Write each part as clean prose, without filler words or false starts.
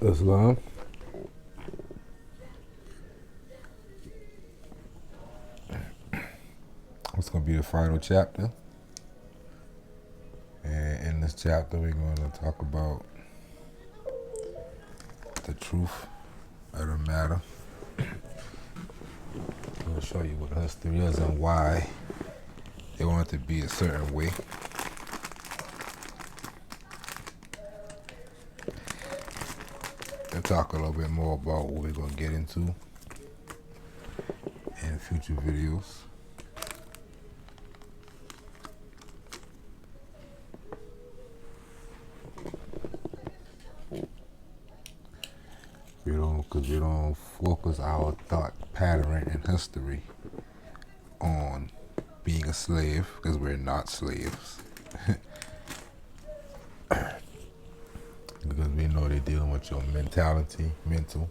Islam. It's going to be the final chapter. And in this chapter, we're going to talk about the truth of the matter. I'm going to show you what history is and why they want it to be a certain way. And talk a little bit more about what we're going to get into in future videos. Because we don't focus our thought pattern in history on being a slave, because we're not slaves. Because we know they're dealing with your mentality, mental,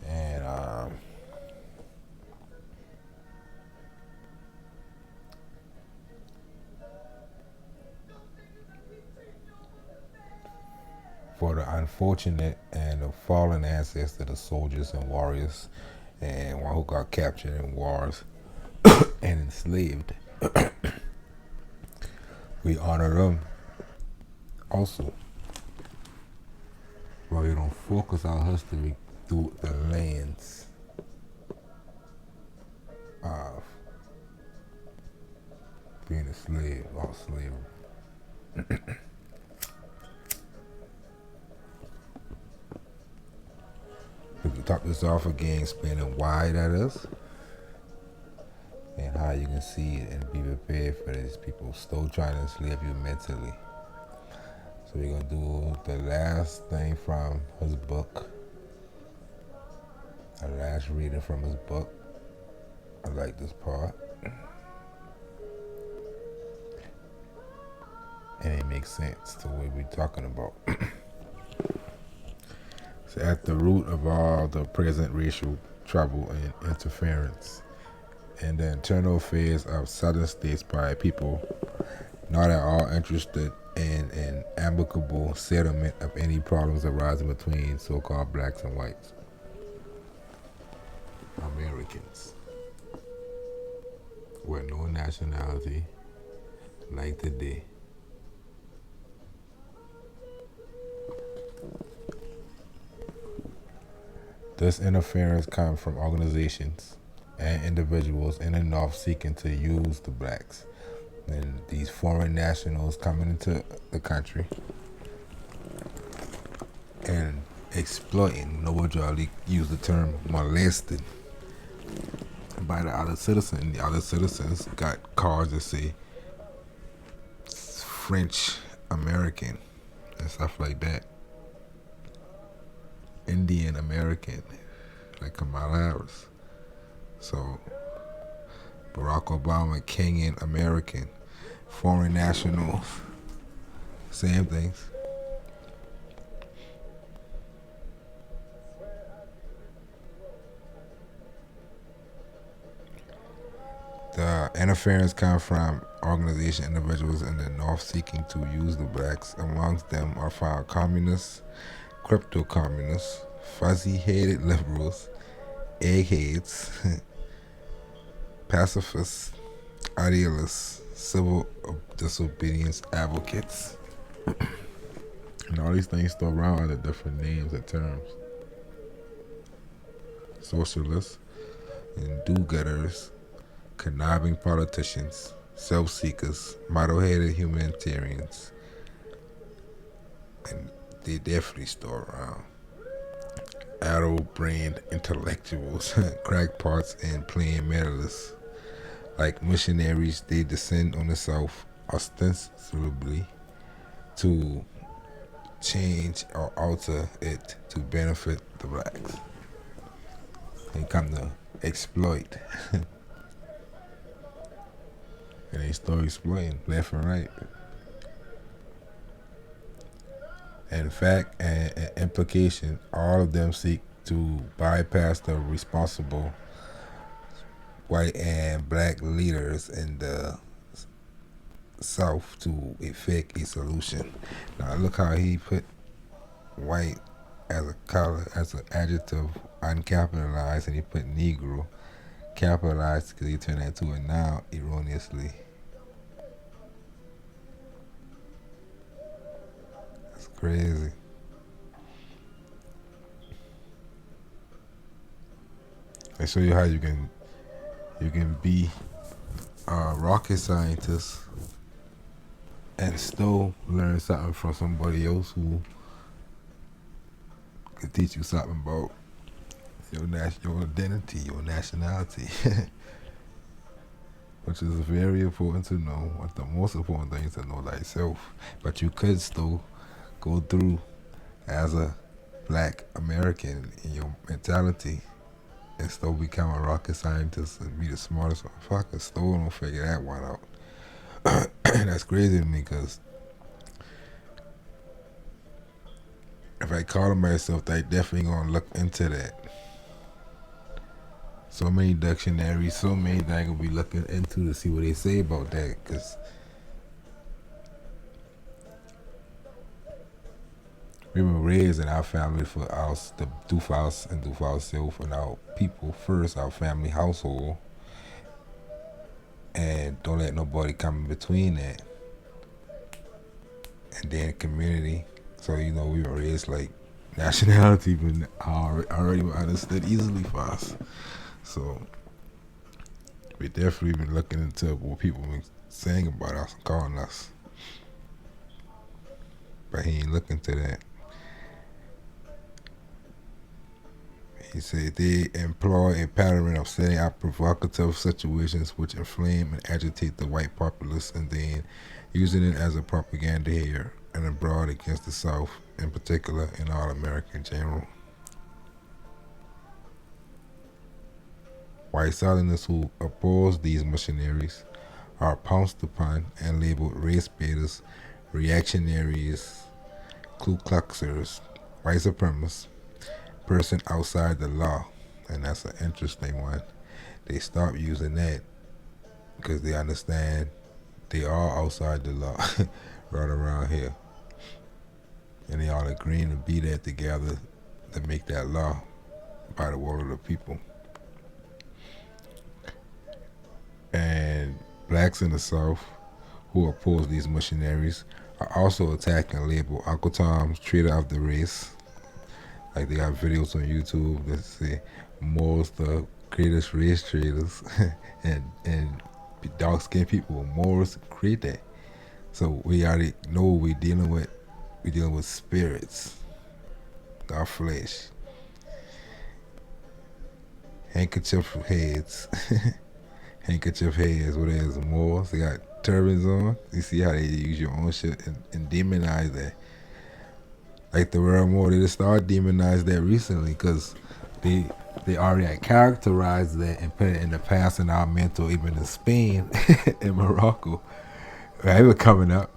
and for the unfortunate and the fallen ancestors, the soldiers and warriors, and one who got captured in wars and enslaved, we honor them also. But we don't focus our history through the lens of being a slave or slavery. We can top this off again, explaining why that is, and how you can see it and be prepared for these people still trying to enslave you mentally. So we're gonna do the last thing from his book, the last reading from his book. I like this part, and it makes sense to what we're talking about. So at the root of all the present racial trouble and interference in the internal affairs of southern states by people not at all interested in an amicable settlement of any problems arising between so-called blacks and whites, Americans, with no nationality like today. This interference comes from organizations and individuals in the North seeking to use the blacks and these foreign nationals coming into the country and exploiting. Nobody use the term molested by the other citizen. The other citizens got cards that say French American and stuff like that. Indian American, like Kamala Harris. So Barack Obama, Kenyan American, foreign nationals, same things. The interference comes from organization individuals in the North seeking to use the blacks. Amongst them are found communists, crypto-communists, fuzzy-headed liberals, eggheads, pacifists, idealists, civil disobedience advocates. And all these things throw around under different names and terms. Socialists and do-getters, conniving politicians, self-seekers, model-headed humanitarians, and they definitely store around. Arrow-brained intellectuals, crackpots, and plain mentalists. Like missionaries, they descend on the South ostensibly to change or alter it to benefit the blacks. They come to exploit. And they start exploiting left and right. In fact and implication, all of them seek to bypass the responsible white and black leaders in the South to effect a solution. Now look how he put white as a color, as an adjective, uncapitalized, and he put Negro capitalized because he turned that to a noun erroneously. That's crazy. I show you how you can be a rocket scientist and still learn something from somebody else who can teach you something about your identity, your nationality, which is very important to know. One of the most important things to know thyself. But you could still go through as a black American in your mentality and still become a rocket scientist and be the smartest motherfucker. Still don't figure that one out. That's crazy to me because if I call myself, I definitely gonna look into that. So many dictionaries, so many that I gonna be looking into to see what they say about that. Because we were raised in our family for us to do for us and do for ourselves and our people first, our family household, and don't let nobody come in between that. And then community. So we were raised like nationality, but already understood easily for us. So we definitely been looking into what people been saying about us and calling us. But he ain't looking to that. He said they employ a pattern of setting up provocative situations which inflame and agitate the white populace and then using it as a propaganda here and abroad against the South in particular and all America in general. White Southerners who oppose these missionaries are pounced upon and labeled race baiters, reactionaries, Ku Kluxers, white supremacists, person outside the law. And that's an interesting one. They stop using that because they understand they are outside the law right around here. And they all agreeing to be there together to make that law by the will of the people. And blacks in the South who oppose these missionaries are also attacked and labeled Uncle Tom's traitor of the race. Like they got videos on YouTube that say Moors the greatest race traders and dark skinned people, Moors create that. So we already know what we're dealing with. We're dealing with spirits, our flesh. Handkerchief heads. Handkerchief heads, what it is, Moors. They got turbans on. You see how they use your own shit and demonize that. Like the world more, they just started demonizing that recently because they already had characterized that and put it in the past in our mental, even in Spain and Morocco. They were coming up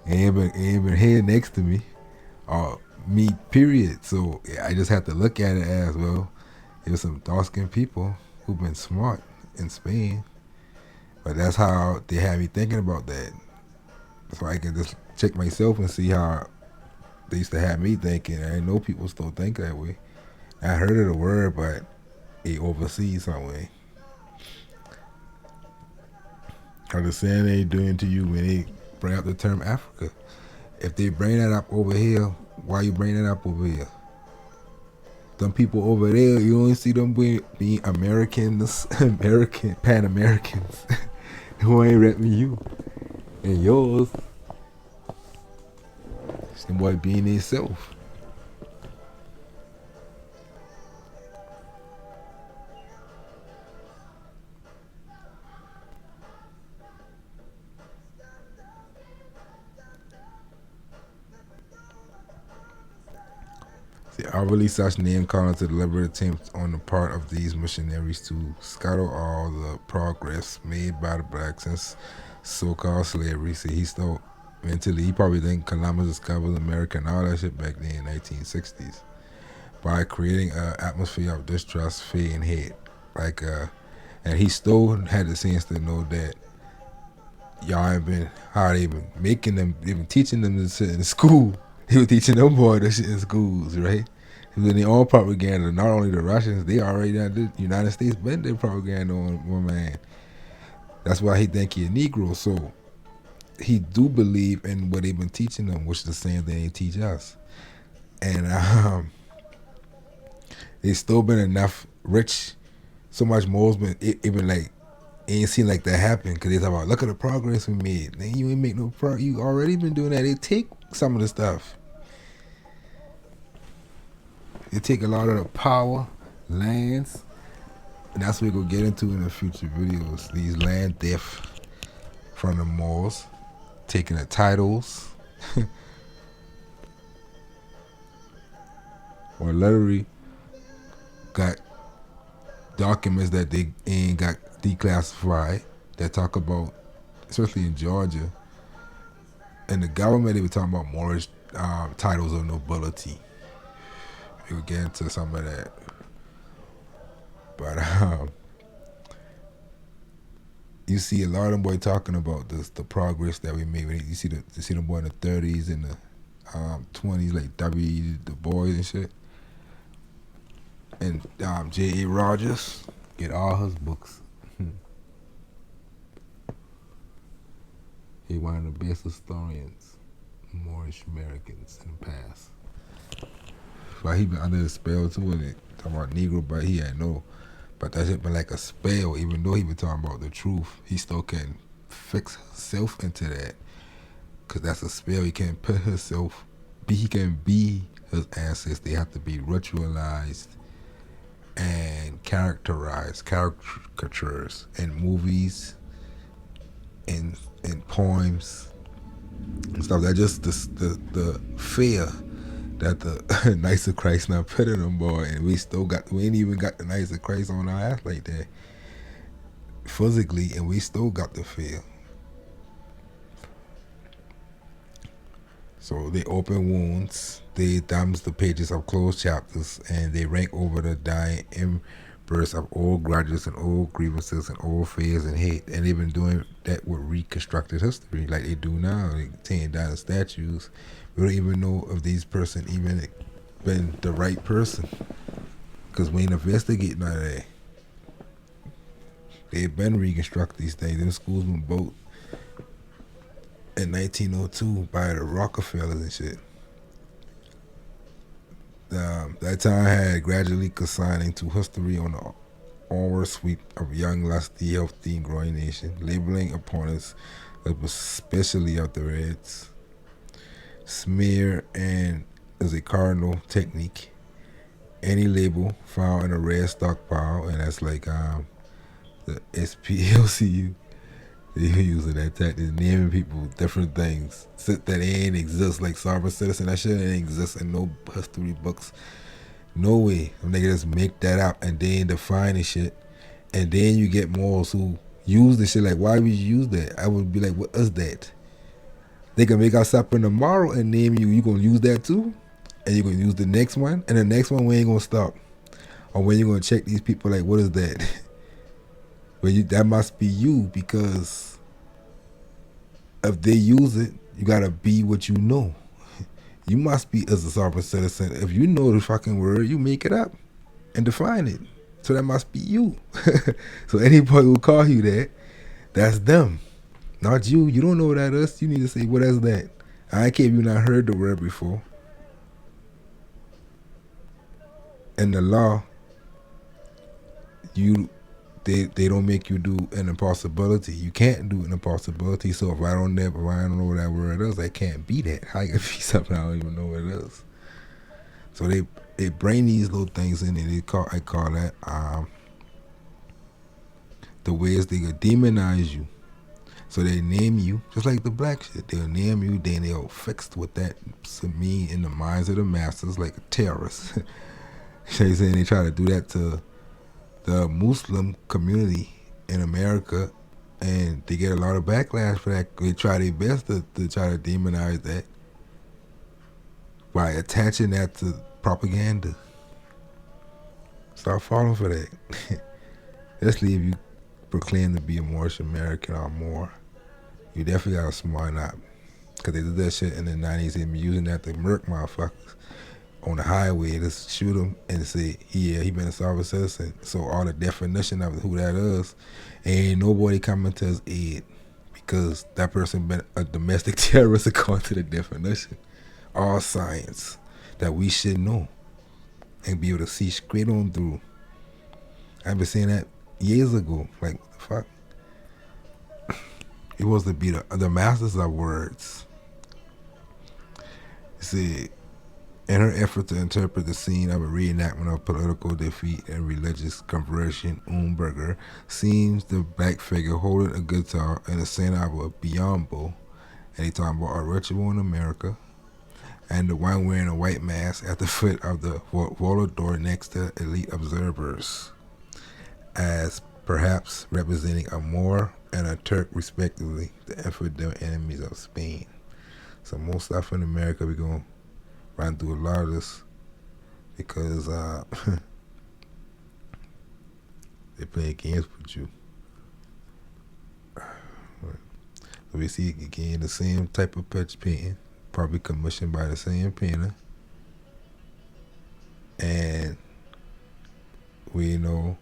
and ain't been here next to me or me, period. So I just have to look at it as, well, there's some dark-skinned people who've been smart in Spain. But that's how they have me thinking about that. So I can just check myself and see how they used to have me thinking. I know people still think that way. I heard of the word, but it overseas some way. Understand they doing to you when they bring up the term Africa. If they bring that up over here, why you bring that up over here? Them people over there, you only see them being Americans, Pan Americans, who ain't repping you and yours. Them boy being themselves. See, I really such name calling to deliberate attempts on the part of these missionaries to scuttle all the progress made by the blacks since so-called slavery. See, he still mentally, he probably think Columbus discovered America and all that shit back then in the 1960s by creating an atmosphere of distrust, fear, and hate. And he still had the sense to know that y'all ain't been, how they been making them, they been teaching them this shit in school. He was teaching them boy this shit in schools, right? And then they all propaganda. Not only the Russians, they already done the United States been their propaganda on one man. That's why he think he a Negro. So he do believe in what they've been teaching them, which is the same thing they teach us. And it's still been enough rich, so much more has been even like it ain't seem like that happened because they talk about look at the progress we made. Then you ain't make no progress. You already been doing that. They take some of the stuff. They take a lot of the power, lands, and that's what we're gonna get into in the future videos. These land theft from the Moors, taking the titles, or literally got documents that they ain't got declassified that talk about, especially in Georgia, and the government they were talking about Moorish titles of nobility. We would get into some of that, but you see a lot of them boy talking about this, the progress that we made. You see them boy in the 30s and the 20s, like W. Du Bois and shit, and J.A. Rogers. Get all his books. He one of the best historians, Moorish Americans in the past. But he been under the spell too, and it talking about Negro, but he ain't know. But that shit been like a spell. Even though he been talking about the truth, he still can fix himself into that, cause that's a spell. He can't put himself. He can be his ancestors. They have to be ritualized and characterized, caricatures in movies, in poems and stuff. That just the fear that the Knights of Christ not put in them, boy, and we ain't even got the Knights of Christ on our ass like that physically, and we still got the fear. So they open wounds, they thumbs the pages of closed chapters, and they rank over the dying embers of old grudges and old grievances and old fears and hate. And they've been doing that with reconstructed history like they do now. They tearing down the statues. We don't even know if these person even been the right person, because we ain't investigating none of that. They've been reconstruct these things. Them schools been built in 1902 by the Rockefellers and shit. That time had gradually consigning to history on the onward sweep of young, lusty, healthy, and growing nation, labeling opponents, especially of the Reds. Smear and is a cardinal technique. Any label found in a red stockpile, and that's like the SPLCU. They using that tactic, naming people different things that ain't exist, like sovereign citizen. That shit ain't exist in no history books. No way. Them niggas just make that up and then define the shit. And then you get morals who use the shit like, why would you use that? I would be like, what is that? They can make out something tomorrow and name you. You gonna use that too? And you gonna use the next one? And the next one we ain't gonna stop. Or when you gonna check these people like, what is that? But that must be you, because if they use it, you gotta be what you know. You must be as a sovereign citizen. If you know the fucking word, you make it up and define it. So that must be you. So anybody who call you that, that's them, not you. You don't know what that is. You need to say, what is that? I can't you not heard the word before. In the law, they don't make you do an impossibility. You can't do an impossibility. So if I don't know what that word is, I can't be that. How can be something I don't even know what it is? So they bring these little things in, and I call that the ways they could demonize you. So they name you just like the black shit. They'll name you, then they'll fix what that mean in the minds of the masses, like a terrorist. They saying they try to do that to the Muslim community in America, and they get a lot of backlash for that. They try their best to try to demonize that by attaching that to propaganda. Start falling for that. Especially if you proclaim to be a Moorish American or more. You definitely gotta smarten up, because they did that shit in the 90s. They been using that to murk motherfuckers on the highway, just shoot him and say, yeah, he been a sovereign citizen. So all the definition of who that is, ain't nobody coming to his aid because that person been a domestic terrorist according to the definition. All science that we should know and be able to see straight on through. I've been saying that years ago. Like, what the fuck? It was to be the masters of words. See, in her effort to interpret the scene of a reenactment of political defeat and religious conversion, Umberger sees the black figure holding a guitar in the center of a biombo, and he talking about a ritual in America, and the one wearing a white mask at the foot of the door next to elite observers, as perhaps representing a Moor and a Turk respectively, the infidel enemies of Spain. So most stuff in America, we're going to run through a lot of this because they play games with you. So we see again the same type of picture painting, probably commissioned by the same painter. And we know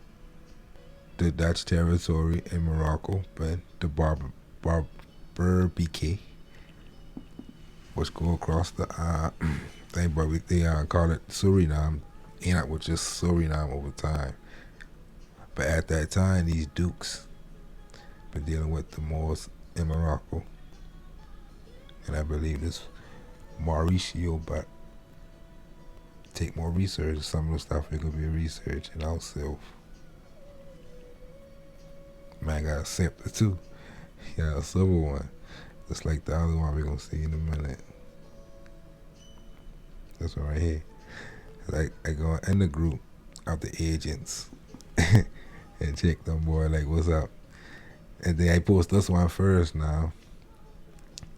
the Dutch territory in Morocco, but the Berbice, which go across the thing, but they call it Suriname. Enoch was just Suriname over time. But at that time, these dukes been dealing with the Moors in Morocco. And I believe it's Mauricio, but take more research. Some of the stuff we're going to be researching ourselves. Man, got a scepter too. Yeah, a silver one. Just like the other one we're going to see in a minute. This one right here. Like, I go in the group of the agents and check them, boy, like, what's up? And then I post this one first now.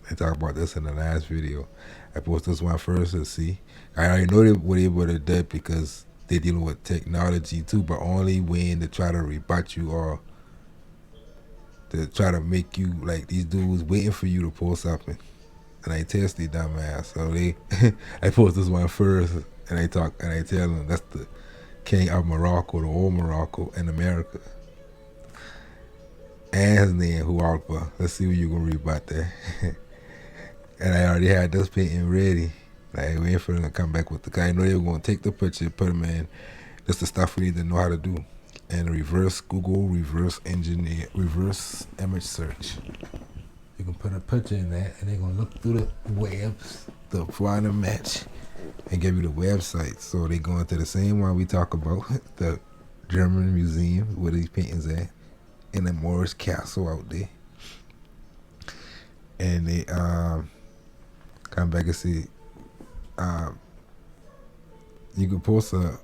I talked about this in the last video. I post this one first to see. I already know what they would have done because they're dealing with technology too, but only when they try to rebut you or to try to make you, like, these dudes waiting for you to post something. And I test the dumbass. So I post this one first, and I talk, and I tell them that's the king of Morocco, the old Morocco in America. And his name, Hualpa. Let's see what you gonna read about that. And I already had this painting ready. Like, waiting for them to come back with the guy. I know they were gonna take the picture, put them in. That's the stuff we need to know how to do. And Google reverse engineer, reverse image search. You can put a picture in that, and they're gonna look through the webs to find a match and give you the website. So they go into the same one we talk about, the German museum where these paintings at, in the Moorish castle out there. And they come back and see. You can post a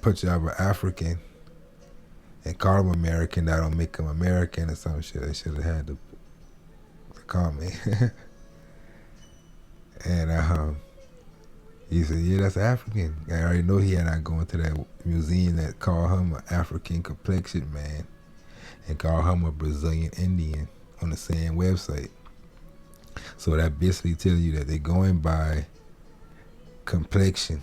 picture of an African and call him American. That don't make him American or some shit. I should have had the comment. And he said, yeah, that's African. I already know he had not going to that museum that called him an African complexion man and called him a Brazilian Indian on the same website. So that basically tells you that they're going by complexion,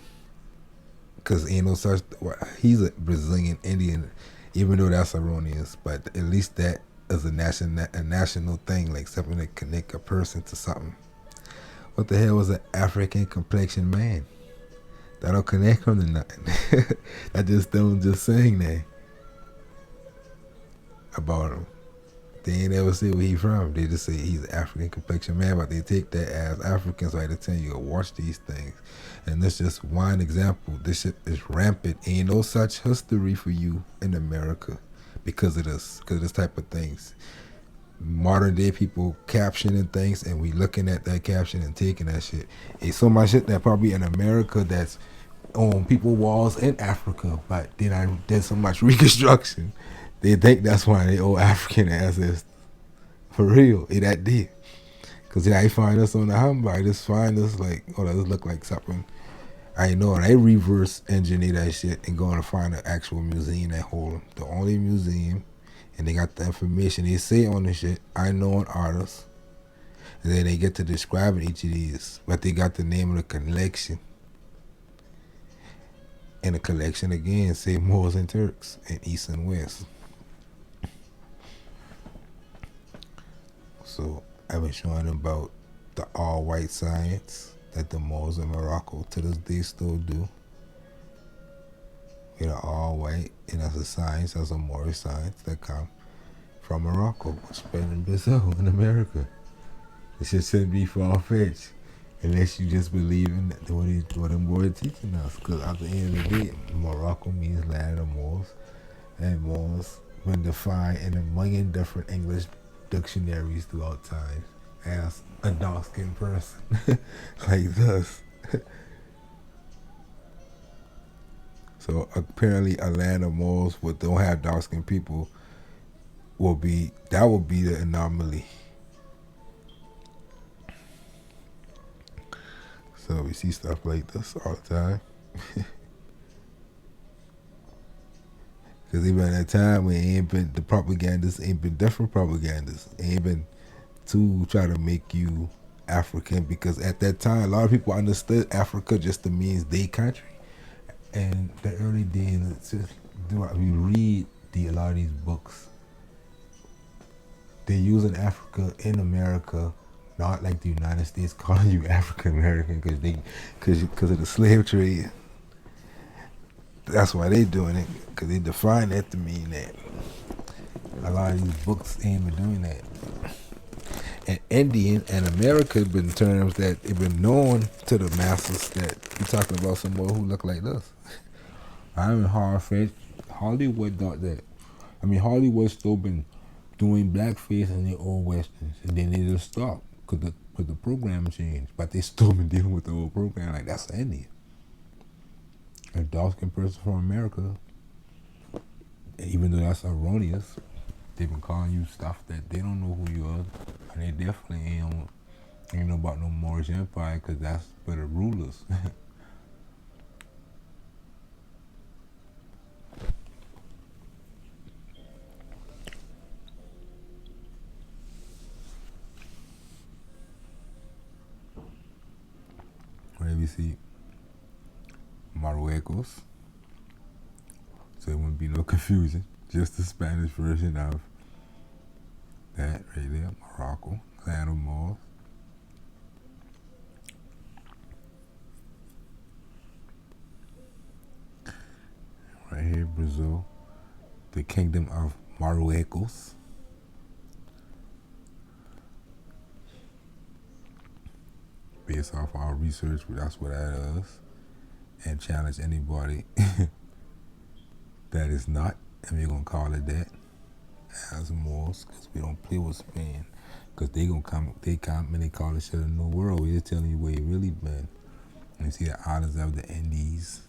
because ain't no such. Well, he's a Brazilian Indian, even though that's erroneous. But at least that is a national thing, like something that connect a person to something. What the hell was an African complexion man? That don't connect him to nothing. I just don't just saying that about him. They ain't ever say where he from. They just say he's an African complexion man, but they take that as Africans. So I tell you, watch these things. And this just one example. This shit is rampant. Ain't no such history for you in America because of this type of things. Modern day people captioning things, and we looking at that caption and taking that shit. It's so much shit that probably in America that's on people's walls in Africa, but then there's so much reconstruction. They think that's why they owe African ancestors. For real, it that deep. Because I find us on the humble. I just find us like, oh, that look like something. I know, and I reverse engineer that shit and go and find an actual museum that hold them. The only museum, and they got the information. They say on the shit, I know an artist. And then they get to describing each of these. But they got the name of the collection. And the collection again say Moors and Turks in East and West. So I've been showing them about the all white science that the Moors in Morocco to this day still do. They're all white, and that's a science, that's a Moorish science that come from Morocco, spread in Brazil in America. It just shouldn't be far fetched unless you just believe in what them boys teaching us. Because at the end of the day, Morocco means land of Moors, and Moors been defined in a million different English dictionaries throughout time as a dark skinned person like us. So apparently, a land of Moors that don't have dark skinned people would be the anomaly. So we see stuff like this all the time. Because even at that time, we ain't been the propagandists ain't been different propagandists. Ain't been to try to make you African, because at that time a lot of people understood Africa just to means they country. And the early days, it's just, we read a lot of these books. They're using Africa in America, not like the United States calling you African American because of the slave trade. That's why they doing it, because they define that to mean that. A lot of these books ain't been doing that. And Indian and America have been terms that have been known to the masses that you're talking about someone who look like this. I'm hard-faced. Hollywood thought that. I mean, Hollywood still been doing blackface in their old westerns, and then they just stopped because the program changed. But they still been dealing with the old program like that's Indian. A dark-skinned person from America, even though that's erroneous, they've been calling you stuff that they don't know who you are, and they definitely ain't know about no Moorish Empire, because that's for the rulers. Where we see Marruecos, so there wouldn't be no confusion. Just the Spanish version of that right there, Morocco, land of Moors. Right here, Brazil, the kingdom of Marruecos. Based off our research, that's what that is. And challenge anybody that is not, and we're going to call it that, as Moors, because we don't play with Spain. Because they come and they call it shit a new world. We're just telling you where it really been. And you see the islands of the Indies.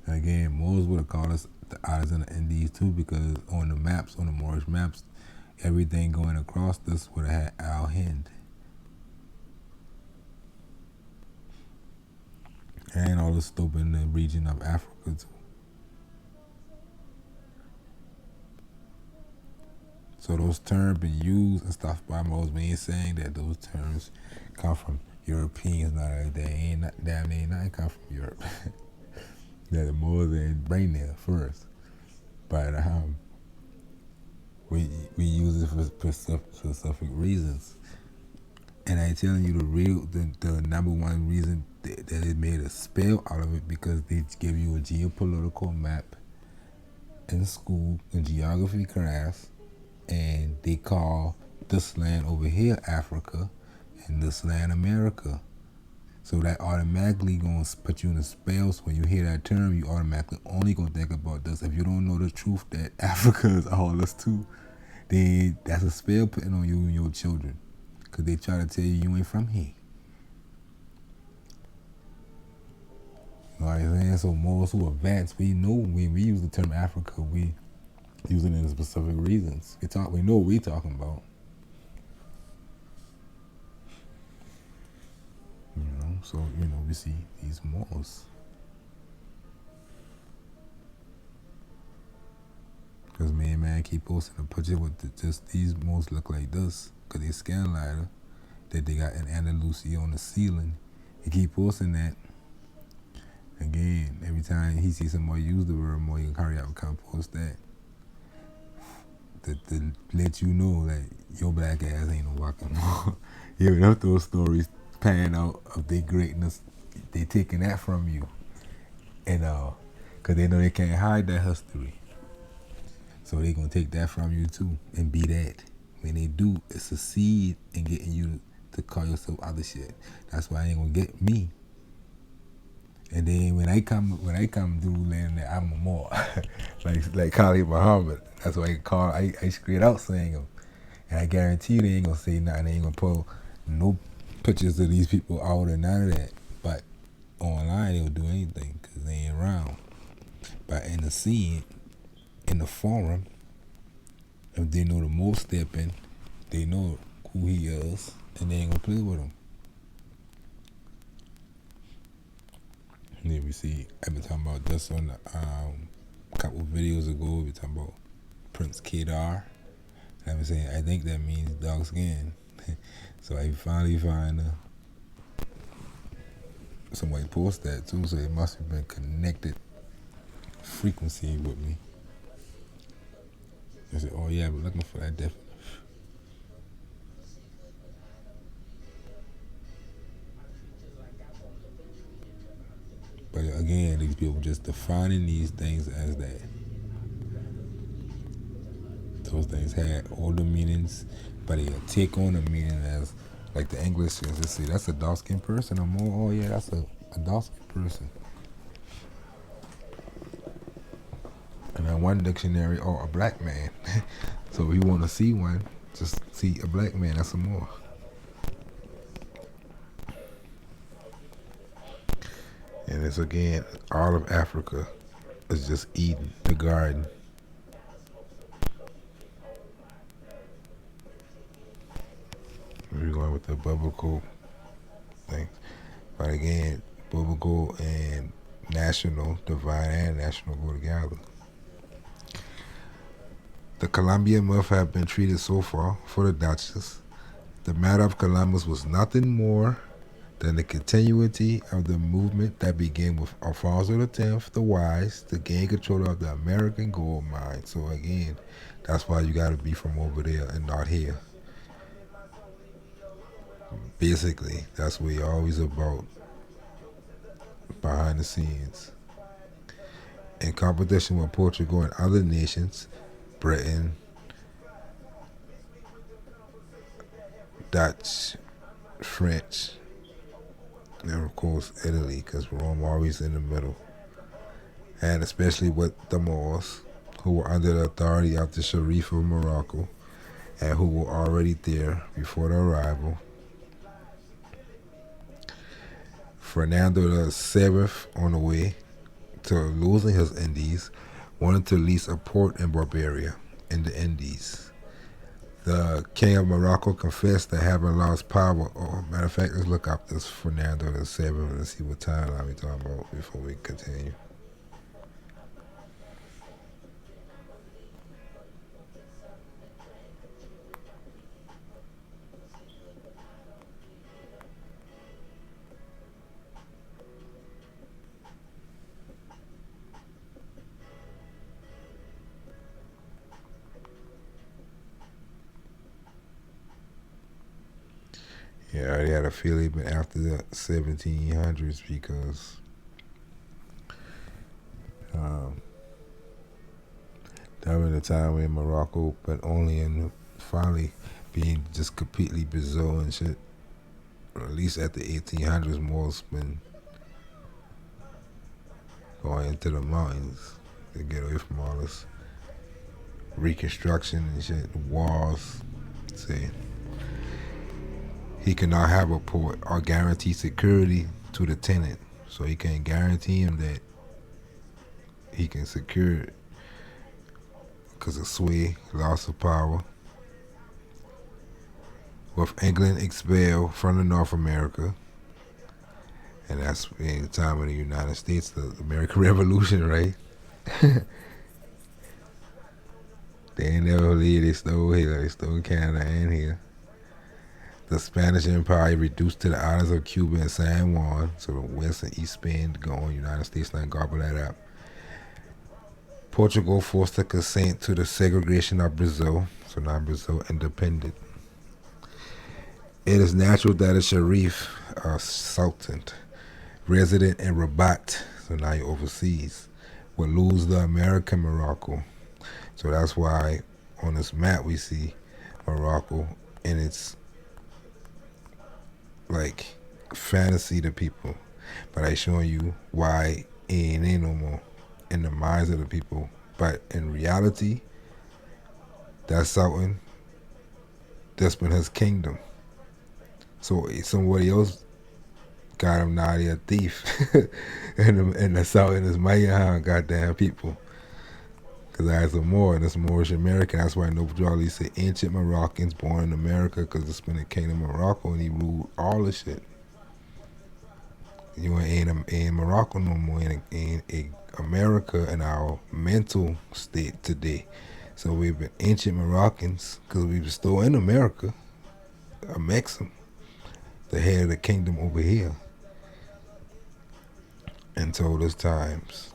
And again, Moors would have called us the islands of the Indies too, because on the maps, on the Moorish maps, everything going across this would have had Al Hind. And all the stuff in the region of Africa too. So those terms been used and stuff by Moors. We ain't saying that those terms come from Europeans. Not like that. Ain't nothing come from Europe. That the Moors ain't bring there first. But we use it for specific reasons. And I telling you the number one reason that it made a spell out of it, because they give you a geopolitical map in school, in geography class, and they call this land over here Africa and this land America. So that automatically gonna put you in a spell. So when you hear that term, you automatically only gonna think about this. If you don't know the truth that Africa is all this too, then that's a spell putting on you and your children, because they try to tell you ain't from here. You know what I'm saying? So Moors who advance, we know when we use the term Africa, we use it in specific reasons. We know what we talking about. You know, so we see these Moors. Because man keep posting a picture with just these Moors look like this, because they skin lighter. that they got in Andalusia on the ceiling. He keep posting that. Again, every time he sees somebody use the word more, you can hurry up and come post that. To let you know that your black ass ain't no walking more. You know, those stories pan out of their greatness, they taking that from you. And cause they know they can't hide that history. So they gonna take that from you too and be that. When they do, it's succeed in getting you to call yourself other shit. That's why I ain't gonna get me. And then when I come through land that I'm a more like Khalid Muhammad. That's why I straight out saying him. And I guarantee you they ain't gonna say nothing. They ain't gonna pull no pictures of these people out or none of that. But online they'll do anything because they ain't around. But in the scene, in the forum, if they know the most stepping, they know who he is, and they ain't gonna play with him. And then we see, I've been talking about this on a couple of videos ago. We been talking about Prince Kedar. I've been saying, I think that means dark skin. So I finally find somebody post that too, so it must have been connected frequency with me. I said, oh yeah, we're looking for that definition. But again, these people just defining these things as that. Those things had older meanings, but they take on a meaning as, like the English is, just say, that's a dark-skinned person, or more, oh yeah, that's a dark-skinned person. And in one dictionary, a black man. So if you want to see one, just see a black man, that's a more. And it's again, all of Africa is just Eden, the garden. We're going with the biblical thing. But again, biblical and national, divine and national go together. The Colombian myth have been treated so far for the Dutchess. The matter of Columbus was nothing more than the continuity of the movement that began with Alfonso X the Wise to gain control of the American gold mine. So again, that's why you got to be from over there and not here. Basically, that's what you're always about, behind the scenes. In competition with Portugal and other nations, Britain, Dutch, French, and of course Italy, because Rome always in the middle. And especially with the Moors, who were under the authority of the Sharif of Morocco, and who were already there before the arrival. Fernando VII, on the way to losing his Indies, wanted to lease a port in Barbaria, in the Indies. The king of Morocco confessed to having lost power. Oh, matter of fact, let's look up this Fernando VII and see what timeline we're talking about before we continue. Yeah, I already had a feeling, but after the 1700s, because that was the time in Morocco, but only in finally being just completely bizarre and shit. Or at least at the 1800s, Moors been going into the mountains to get away from all this reconstruction and shit, walls. See, he cannot have a port or guarantee security to the tenant, so he can't guarantee him that he can secure it because of sway, loss of power. With England expelled from the North America, and that's in the time of the United States, the American Revolution, right? They ain't never believe they stole here, they stole Canada and here. The Spanish Empire reduced to the islands of Cuba and San Juan, so the West and East Spain gone. United States not gobble that up. Portugal forced the consent to the segregation of Brazil, so now Brazil independent. It is natural that a Sharif, a sultan, resident in Rabat, so now you're overseas, would lose the American Morocco. So that's why on this map we see Morocco, and it's like fantasy to people, but I showing you why it ain't no more in the minds of the people. But in reality, that's something that's been his kingdom. So somebody else got him now, a thief, and the Sultan is Mayahan, goddamn people. Because that's a Moor, and it's Moorish American. That's why Noble Jolly said ancient Moroccans born in America, because it's been a kingdom of Morocco, and he ruled all the shit. You ain't in Morocco no more, in America in our mental state today. So we've been ancient Moroccans because we were still in America, a Mexican, the head of the kingdom over here, until those times.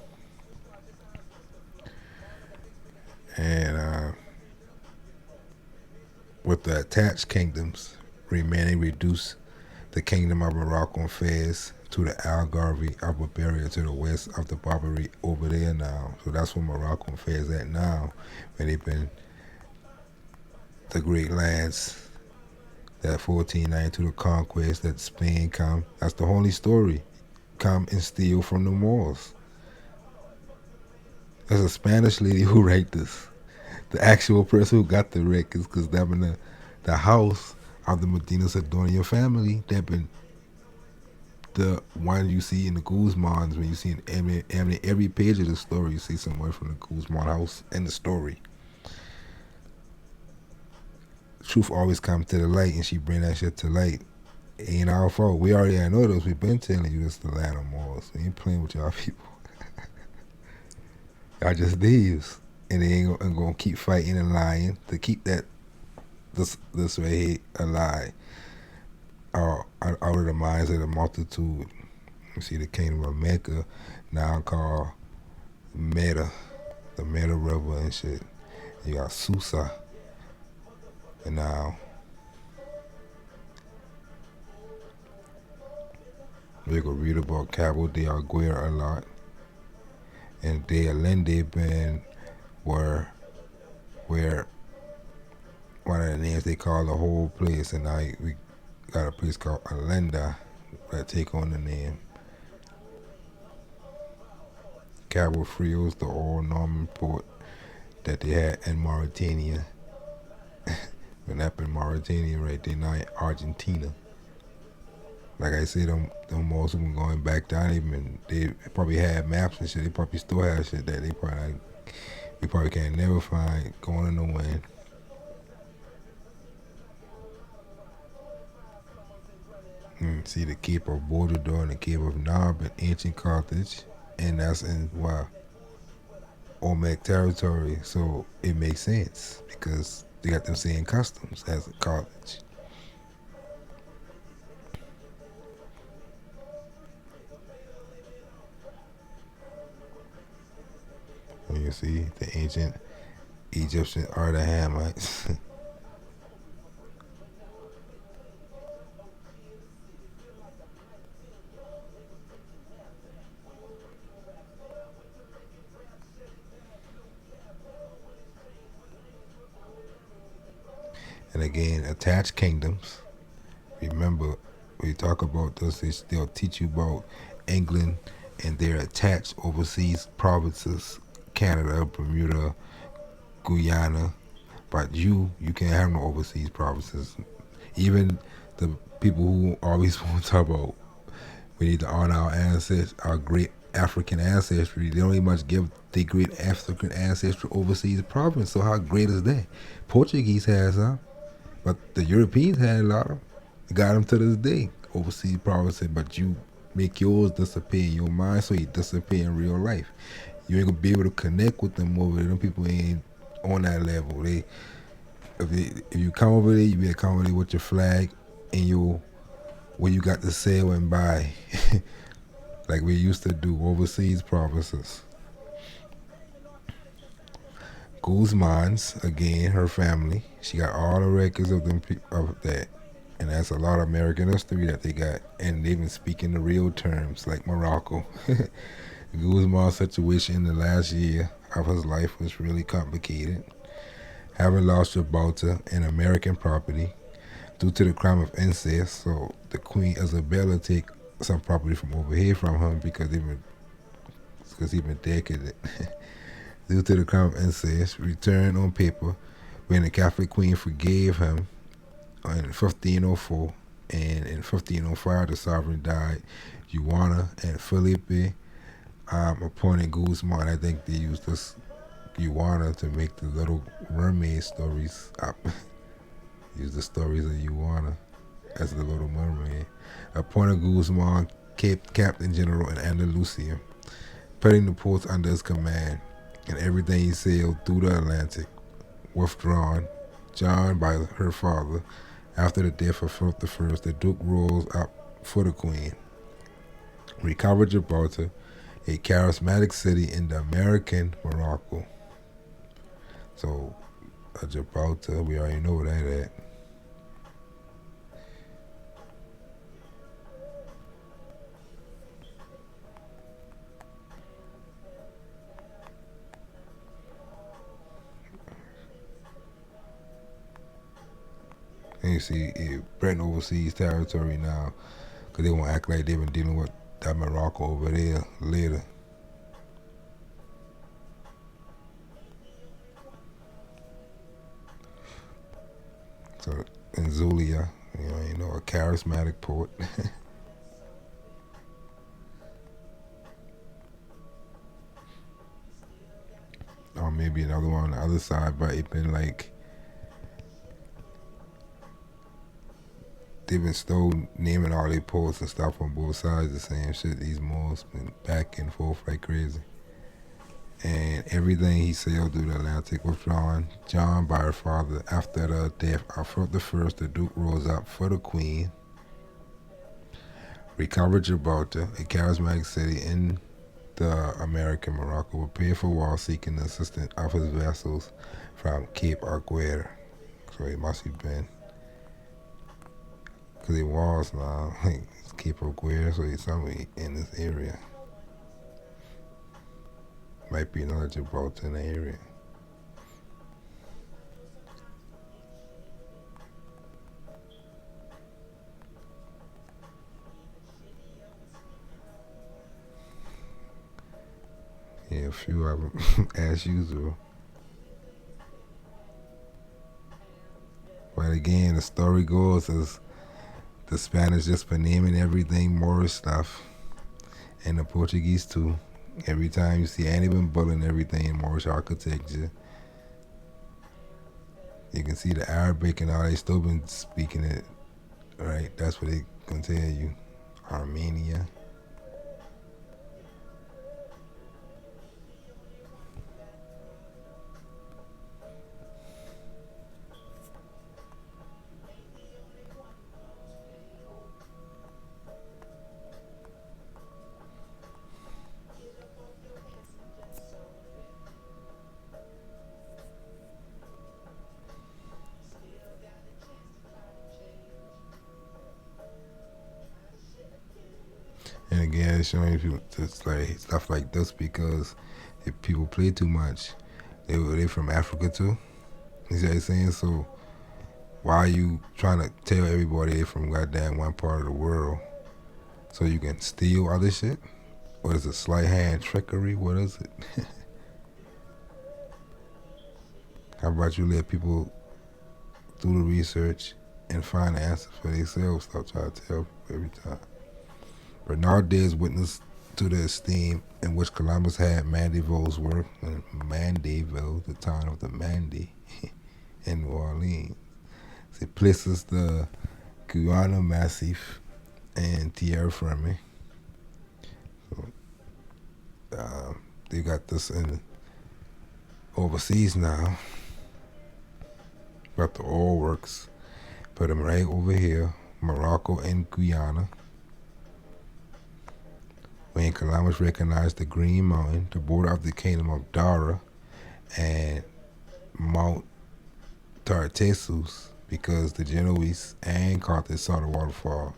And with the attached kingdoms remaining reduced, the kingdom of Morocco and Fez to the Algarve of Iberia to the west of the Barbary over there now. So that's where Morocco and Fez at now, where they've been the great lands that 1492 the conquest that Spain come. That's the only story. Come and steal from the Moors. There's a Spanish lady who wrote this. The actual person who got the records, because that been the house of the Medina Sidonia family that been the one you see in the Guzmans. When you see in every page of the story, you see somewhere from the Guzman house in the story. Truth always comes to the light, and she bring that shit to light. It ain't our fault. We already know this. We've been telling you this the land of Moors. We ain't playing with y'all people. Y'all just thieves, and they ain't gonna keep fighting and lying to keep that this right here alive. Out of the minds of the multitude. You see the kingdom of Mecca now called Meta, the Meta River and shit. You got Susa, and now we're gonna read about Cabo de Arguera a lot, and De Allende been where one of the names they call the whole place, and now we got a place called Allenda that take on the name. Cabo Frio is the old Norman port that they had in Mauritania. Been up in Mauritania right there now in Argentina. Like I said, them most of them going back down even they probably had maps and shit. They probably still have shit that we probably can't never find going in the wind. See the Cape of Bordador and the Cape of Nab in ancient Carthage, and that's in Olmec territory. So it makes sense because they got them same customs as Carthage. And you see the ancient Egyptian art of Hamites. And again, attached kingdoms. Remember, when you talk about this, they'll teach you about England and their attached overseas provinces, Canada, Bermuda, Guyana. But you can't have no overseas provinces. Even the people who always want to talk about we need to honor our ancestors, our great African ancestry. They don't even much give the great African ancestry overseas province. So how great is that? Portuguese has some, but the Europeans had a lot of them. They got them to this day, overseas provinces. But you make yours disappear in your mind, so you disappear in real life. You ain't gonna be able to connect with them over there. Them people ain't on that level. If you come over there, you better come over there with your flag in your where you got to sell and buy, like we used to do overseas provinces. Guzman's again, her family. She got all the records of them of that, and that's a lot of American history that they got, and they've been speaking the real terms like Morocco. Guzman's situation in the last year of his life was really complicated. Having lost Gibraltar and American property due to the crime of incest, so the Queen Isabella take some property from over here from him because he been decadent. Due to the crime of incest, returned on paper when the Catholic Queen forgave him in 1504, and in 1505 the sovereign died. Juana and Felipe appointed Guzman. I think they used this Juana to make the Little Mermaid stories up. Use the stories of Juana as the Little Mermaid. Appointed Guzman Captain General in Andalusia, putting the ports under his command, and everything he sailed through the Atlantic. Withdrawn, John by her father, after the death of Philip I, the Duke rose up for the Queen. Recovered Gibraltar, a charismatic city in the American Morocco. So, Gibraltar, we already know where that at. And you see, Britain overseas territory now, because they won't act like they've been dealing with that Morocco over there later. So in Zulia, a charismatic port. Or maybe another one on the other side, but it been like they've been still naming all their ports and stuff on both sides the same shit. These Moors been back and forth like crazy. And everything he sailed through the Atlantic withdrawn. John by her father, after the death of Philip I, the Duke rose up for the Queen. Recovered Gibraltar, a charismatic city in the American Morocco, prepared for war, seeking the assistance of his vessels from Cape Aguirre. So it must have been, because it was now, like Cape Aguirre, so it's somewhere in this area. Might be another Gibraltar in the area. Yeah, a few of them, as usual. But again, the story goes as the Spanish just been naming everything Moorish stuff, and the Portuguese too. Every time you see any been bullying everything in Moorish architecture, you can see the Arabic and all, they still been speaking it, right? That's what they can tell you. Armenia. And again, it's showing people just like stuff like this because if people play too much, they from Africa too. You see what I'm saying? So why are you trying to tell everybody they from goddamn one part of the world so you can steal other shit? What is it? Sleight hand trickery? What is it? How about you let people do the research and find the answer for themselves? Stop trying to tell people every time. Bernardez witnessed to the esteem in which Columbus had Mandeville's work, Mandeville, the town of the Mandy, in New Orleans. It places the Guyana Massif and Tierra Firme. So, they got this in overseas now, but the oil works. Put them right over here. Morocco, and Guyana. When Columbus recognized the Green Mountain, the border of the kingdom of Dara, and Mount Tartessus, because the Genoese and Carthage saw the waterfall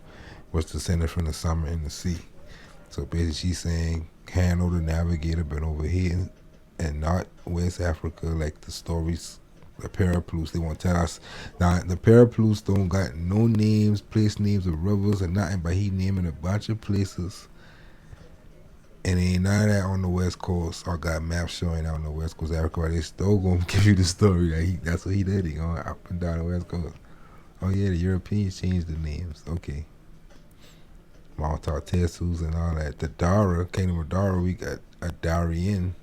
was descended from the summer in the sea. So basically she's saying Hanno the navigator been over here and not West Africa like the stories, the Paraplus they want to tell us. Now the Paraplus don't got no names, place names of rivers or nothing, but he naming a bunch of places. And ain't none of that on the West Coast. I got maps showing out on the West Coast of Africa, but they still gonna give you the story that that's what he did. He going up and down the West Coast. Oh yeah, the Europeans changed the names. Okay. Mount Tartessus and all that. The Dara, Kingdom of Dara, we got a Darian.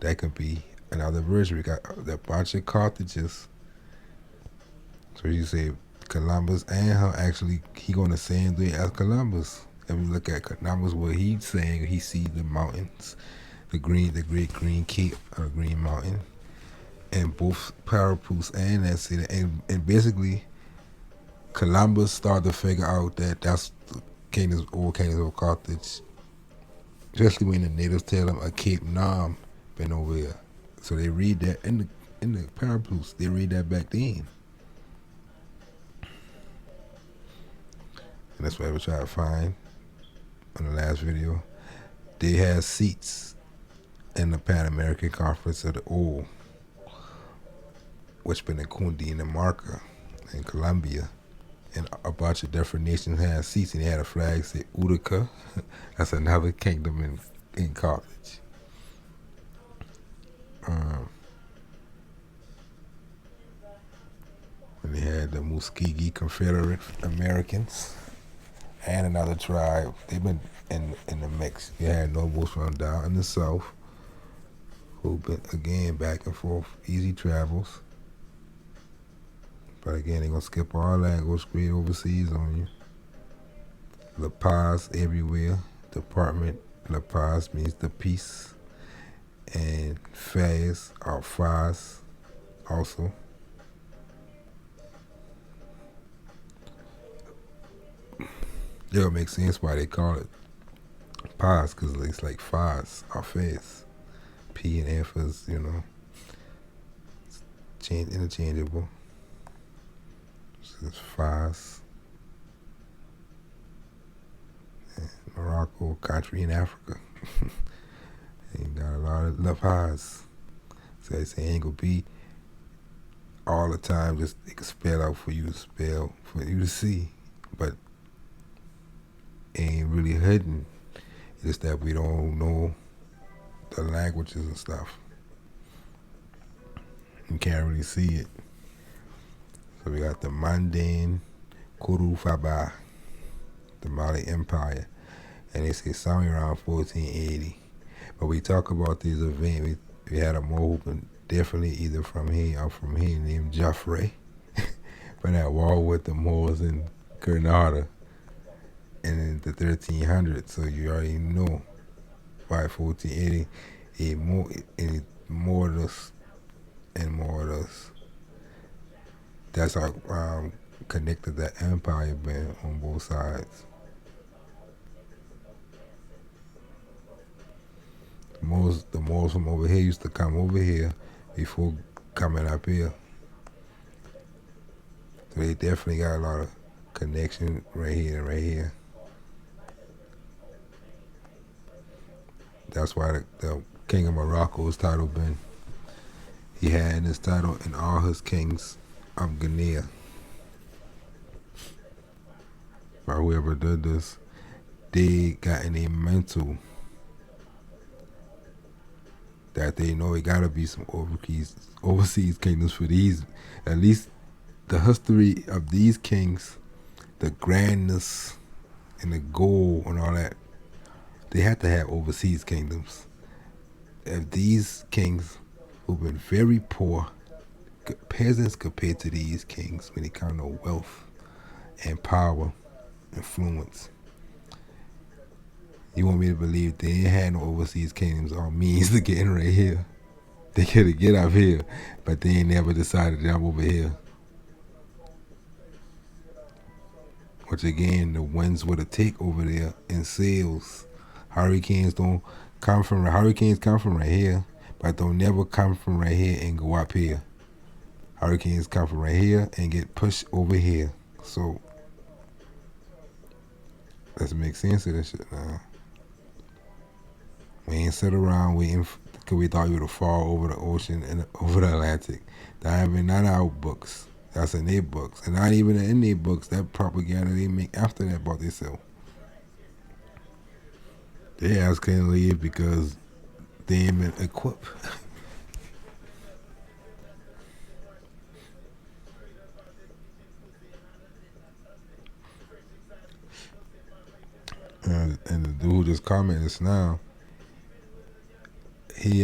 That could be another version. We got a bunch of Carthages. So you say Columbus and how actually he going the same way as Columbus. If you look at Columbus, what he's saying, he sees the mountains, the great green cape or green mountain, and both Paraplus and that city, and basically Columbus started to figure out that that's the old kingdoms of Carthage, especially when the natives tell them a Cape Nam been over here. So they read that in the Paraplus, they read that back then. And that's what I was trying to find in the last video. They had seats in the Pan American Conference of the Old, which been in Kundi and the Marca in Colombia. And a bunch of different nations had seats, and they had a flag say Utica. That's another kingdom in Carthage. And they had the Muskegee Confederate Americans and another tribe. They've been in the mix. You had nobles from down in the south who've been, again, back and forth, easy travels. But again, they're going to skip all that and go straight overseas on you. La Paz everywhere. Department La Paz means the peace. And Faz or Faz also. It'll make sense why they call it Paz, because it's like Faz or Faz. P and F is, interchangeable. It's Faz. And Morocco, country in Africa. Ain't got a lot of La Paz. So they say ain't gonna be all the time, just it can spell out for you to spell, for you to see. But ain't really hidden. It's that we don't know the languages and stuff. You can't really see it. So we got the Mandan Kurufaba, the Mali Empire. And they say somewhere around 1480. But we talk about these events. We had a Moor who definitely either from here or from here named Joffrey. For that war with the Moors in Granada in the 1300s. So you already know by 1480 it more us and more us. That's how connected the empire been on both sides. The Moors from over here used to come over here before coming up here. So they definitely got a lot of connection right here and right here. That's why the King of Morocco's title been, he had his title in all his kings of Guinea. By whoever did this, they got in a mental that they know it gotta be some overseas kingdoms for these. At least the history of these kings, the grandness and the gold and all that, they had to have overseas kingdoms. If these kings who've been very poor, peasants compared to these kings when it comes to wealth and power, influence, you want me to believe they ain't had no overseas kingdoms or means to get in right here. They could have get up here, but they ain't never decided to jump over here. which again, the winds were to take over there in sails. Hurricanes come from right here, but they'll never come from right here and go up here. Hurricanes come from right here and get pushed over here. So let's make sense of this shit now. We ain't sit around waiting because we thought you would fall over the ocean and over the Atlantic. That ain't been not our books. That's in their books. And not even in their books, that propaganda they make after that about themselves. They ass can't leave because they ain't been equipped. And the dude who just commented just now, he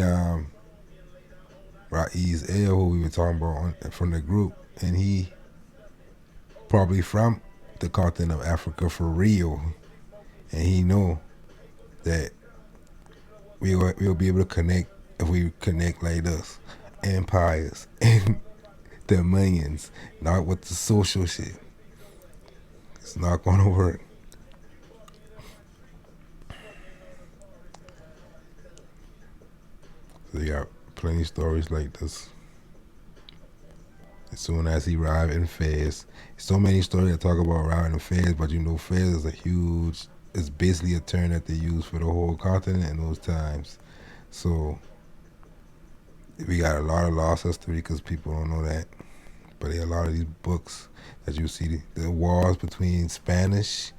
Ra'iz El, who we were talking about from the group, and he probably from the continent of Africa for real, and he know that we'll be able to connect if we connect like us, empires and dominions, not with the social shit. It's not gonna work. So you got plenty of stories like this. As soon as he arrived in Fez, so many stories that talk about arriving in Fez, but you know Fez is it's basically a term that they use for the whole continent in those times. So we got a lot of lost history because people don't know that. But there are a lot of these books that you see, the wars between Spanish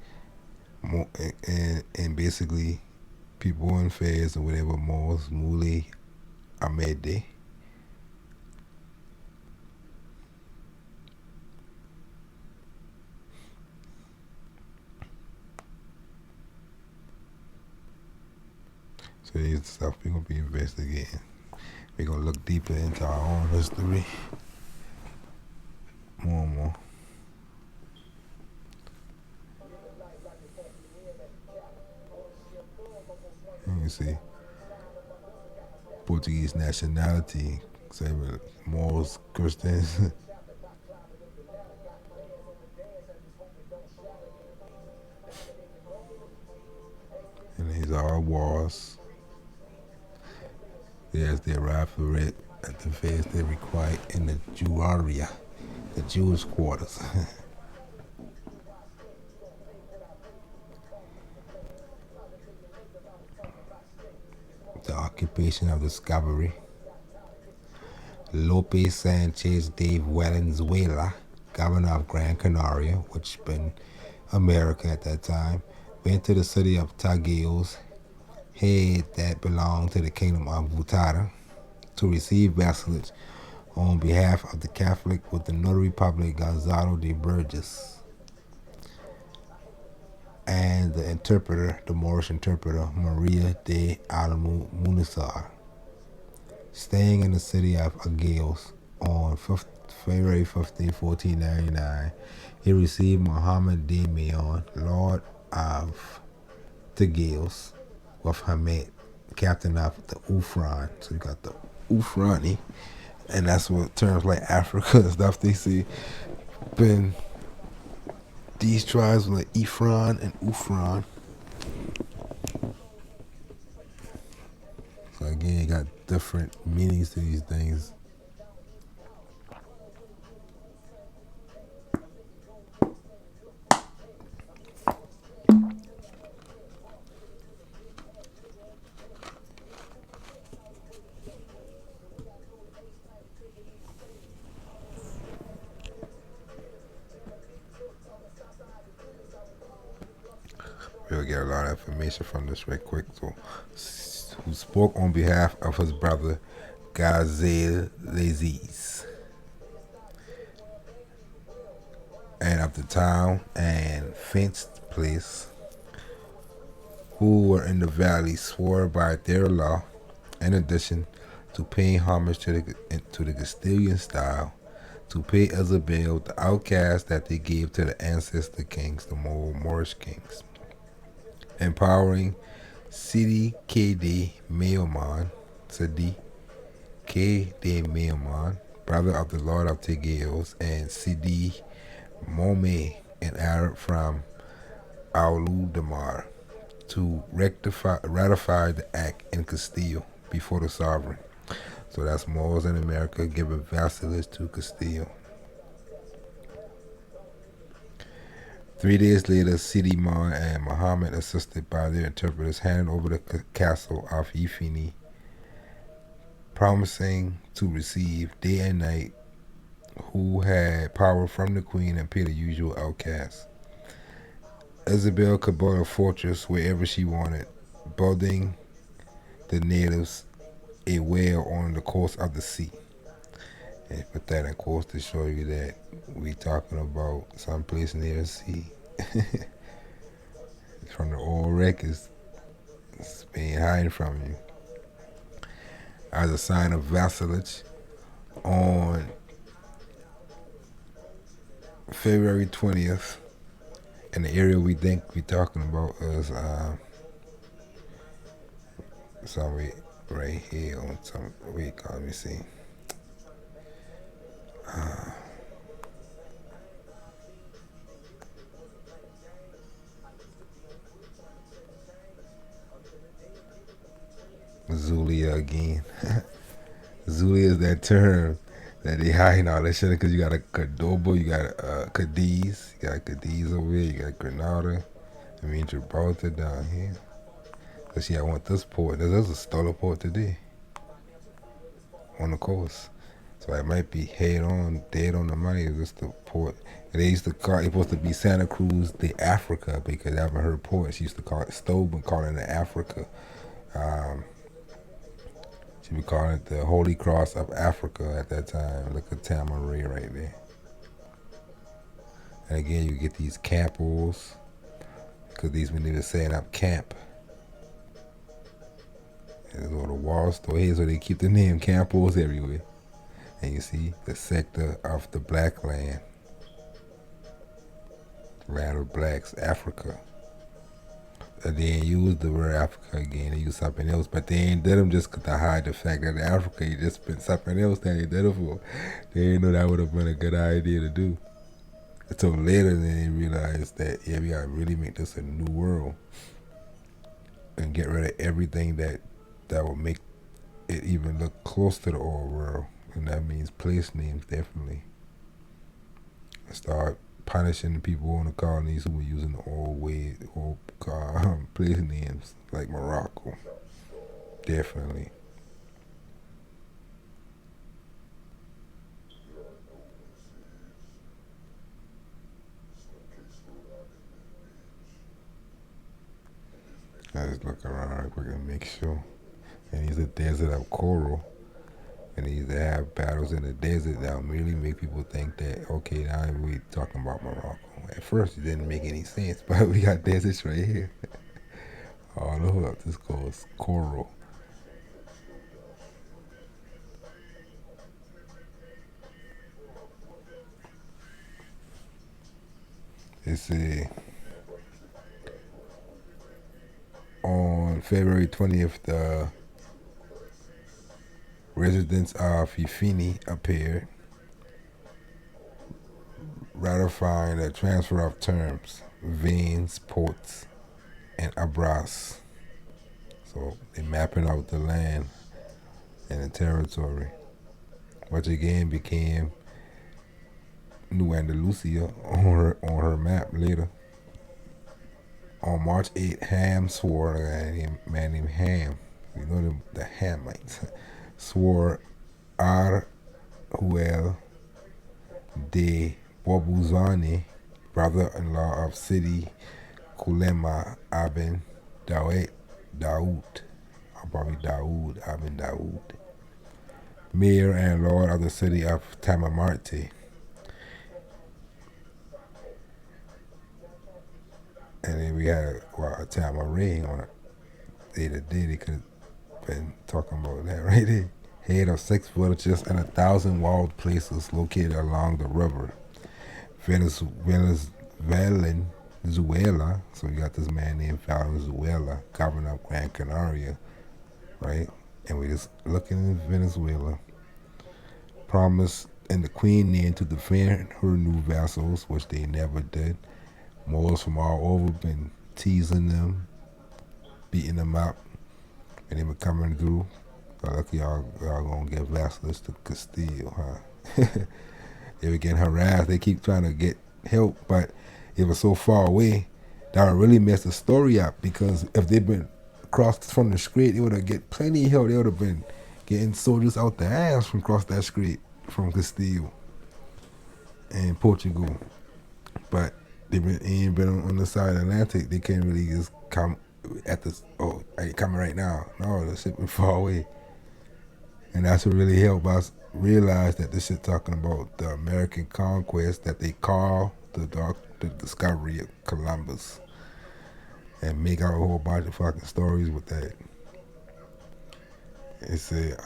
and basically people in Fez or whatever, Moors, Mule, Amede. So these stuff we're gonna be investigating. We're gonna look deeper into our own history. More and more. You see, Portuguese nationality, say Moors, Christians. And these are all wars. As they arrived for it at the phase they required in the Jewria, the Jewish quarters. The occupation of discovery. Lope Sanchez de Valenzuela, governor of Gran Canaria, which been America at that time, went to the city of Taguillos, head that belonged to the kingdom of Vutara, to receive vassalage on behalf of the Catholic with the notary public Gonzalo de Burgos and the interpreter, the Moorish interpreter Maria de Almunizar. Staying in the city of Aguilos on February 15, 1499, he received Muhammad de Mion, Lord of Taguillos, with Hamed, captain of the Ufran. So you got the Ufrani, and that's what terms like Africa and stuff they see. Been these tribes like Ifran and Ufran. So again, you got different meanings to these things. We'll get a lot of information from this right quick. So, who spoke on behalf of his brother Gazel Laziz, and of the town and fenced place, who were in the valley, swore by their law, in addition to paying homage to the Castilian style, to pay Isabel the outcast that they gave to the ancestor kings, the Moorish kings. Empowering Sidi K.D. Mailman, brother of the Lord of Tegeos, and Sidi Mome, an Arab from Al-Udamar to ratify the act in Castile before the sovereign. So that's Moors in America giving vassalage to Castile. 3 days later, Sidi Mar and Muhammad, assisted by their interpreters, handed over the castle of Ifini, promising to receive day and night who had power from the queen and pay the usual outcasts. Isabel could build a fortress wherever she wanted, building the natives a well on the coast of the sea. And put that in quotes to show you that we talking about someplace near the sea. From the old records, it's being hidden from you. As a sign of vassalage, on February 20th, in the area we think we're talking about is somewhere right here on some, wait, let me see. Zulia again. Zulia is that term that they hiding all that shit because you got a Cordoba, you got a Cadiz, you got Cadiz over here, you got Grenada, I mean Gibraltar down here. So see, I want this port. There's a stolen port today on the coast. So it might be head on, dead on the money. Is this the port? And they used to call it supposed to be Santa Cruz de Africa because I haven't heard ports. She used to call it Stowe and calling it Africa. She be calling it the Holy Cross of Africa at that time. Look at Tamaray right there. And again, you get these campos because these when they were setting up camp. And there's all the walls still here, so they keep the name campos everywhere. And you see the sector of the black land, land of blacks, Africa. And they ain't use the word Africa again, they use something else, but they ain't did them just to hide the fact that Africa ain't just been something else that they did it for. They didn't know that would have been a good idea to do. Until later they realized that, yeah, we gotta really make this a new world and get rid of everything that will make it even look close to the old world. And that means place names, definitely. And start punishing the people in the colonies who were using the old way, old place names like Morocco. Definitely. I just look around real quick and make sure. And he's a desert of coral. And they used to have battles in the desert that really make people think that, okay, now we talking about Morocco. At first, it didn't make any sense, but we got deserts right here. All the way up, this goes coral. It's on February 20th, the residents of Ifini appeared, ratifying the transfer of terms, veins, ports, and abras. So they're mapping out the land and the territory, which again became New Andalusia on her map later. On March 8th, Ham swore, a man named Ham, you know the Hamites, swore Arguel de Bobuzani, brother-in-law of Sidi Kulema Abin Daoud, probably Daoud, Abin Daoud, mayor and lord of the city of Tamamarte. And then we had a Tamaray on it. They could have been talking about that right there. Head of 6 villages and 1,000 wild places located along the river. Venezuela. So you got this man named Valenzuela, governor of Gran Canaria, right? And we just looking in Venezuela. Promised and the queen named to defend her new vassals, which they never did. Moors from all over been teasing them, beating them up, and they were coming through. So lucky y'all gonna get vassals to Castile, huh? They were getting harassed. They keep trying to get help, but it was so far away that would really mess the story up. Because if they'd been across from the strait, they would have get plenty of help. They would have been getting soldiers out the ass from across that strait from Castile and Portugal. But ain't been on the side of the Atlantic. They can't really just come at this. Oh, I ain't coming right now. No, the ship been far away, and that's what really helped us realize that this shit talking about the American conquest that they call the discovery of Columbus, and make out a whole bunch of fucking stories with that. It said,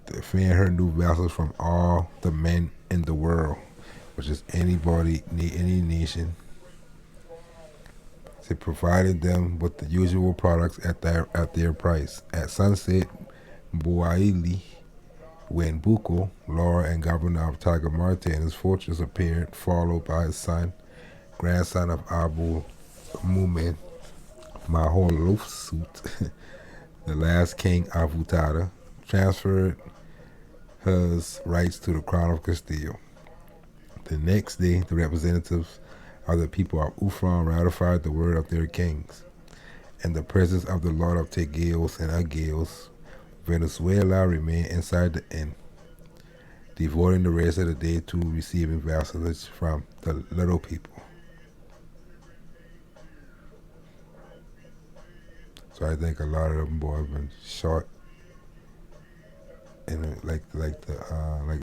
defend her new vassals from all the men in the world, which is anybody, any nation. They provided them with the usual products at their price. At sunset, Buaili, when Buko, Lord and governor of Tagamarte and his fortress appeared, followed by his son, grandson of Abu Mumin, Maholofsut, the last king of Utada, transferred his rights to the crown of Castile. The next day, the representatives of the people of Ufron ratified the word of their kings. In the presence of the Lord of Tegils and Agils, Venezuela remained inside the inn, devoting the rest of the day to receiving vassalage from the little people. So I think a lot of them boys been shot, and like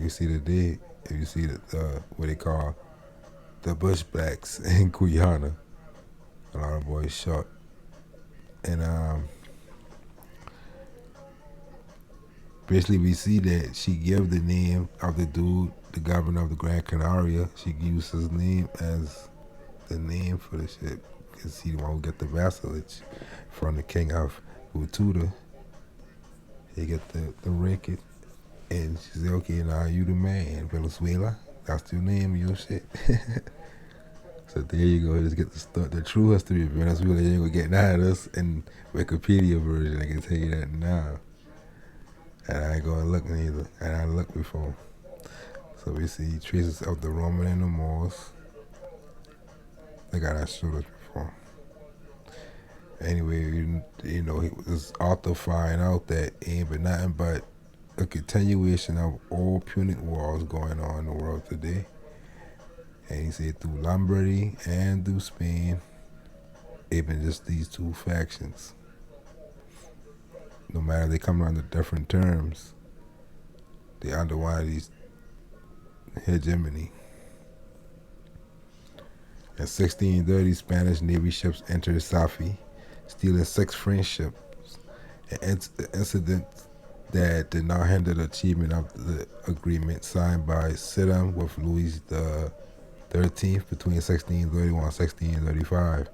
you see today, if you see what they call the bushbacks in Guyana, a lot of boys shot, and basically we see that she gave the name of the dude, the governor of the Gran Canaria. She used his name as the name for the shit because he won't get the vassalage from the king of Utuda. He get the record, and she said, "Okay, now you the man, Venezuela. That's your name, your shit." So there you go. Just get the true history of Venezuela. You ain't gonna get none of this in Wikipedia version. I can tell you that now. And I ain't gonna look neither. And I looked before. So we see traces of the Roman and the Moors. I think I showed us before. Anyway, you know, this author find out that it ain't been nothing but a continuation of all Punic wars going on in the world today. And he said through Lombardy and through Spain, it been just these two factions. No matter they come under different terms, they under one of these hegemony. In 1630, Spanish Navy ships entered Safi, stealing 6 French ships. An incident that did not hinder the achievement of the agreement signed by Saddam with Louis XIII between 1631 and 1635.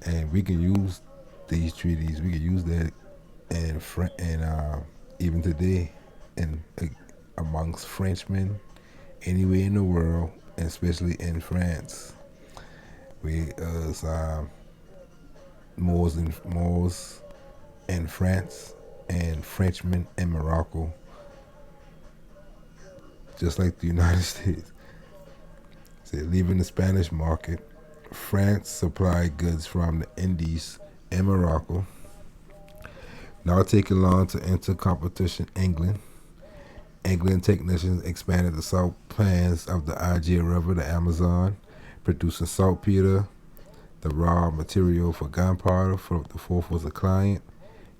And we can use these treaties. We can use that and even today, in amongst Frenchmen anywhere in the world, and especially in France. We Moors in France and Frenchmen in Morocco, just like the United States. So leaving the Spanish market, France supplied goods from the Indies and Morocco. Now taking long to enter competition, England technicians expanded the salt pans of the Algier River, the Amazon, producing saltpeter, the raw material for gunpowder. For the fourth was a client.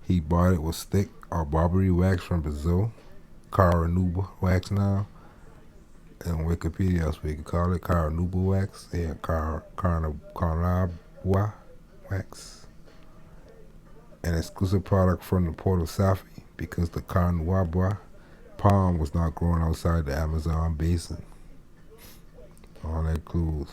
He bought it with stick or Barbary wax from Brazil, Caranuba wax now. And Wikipedia, that's what we can call it, Caranuba wax. Yeah, Carnabua wax. An exclusive product from the port of Safi because the Carnabua palm was not growing outside the Amazon basin. All that clues.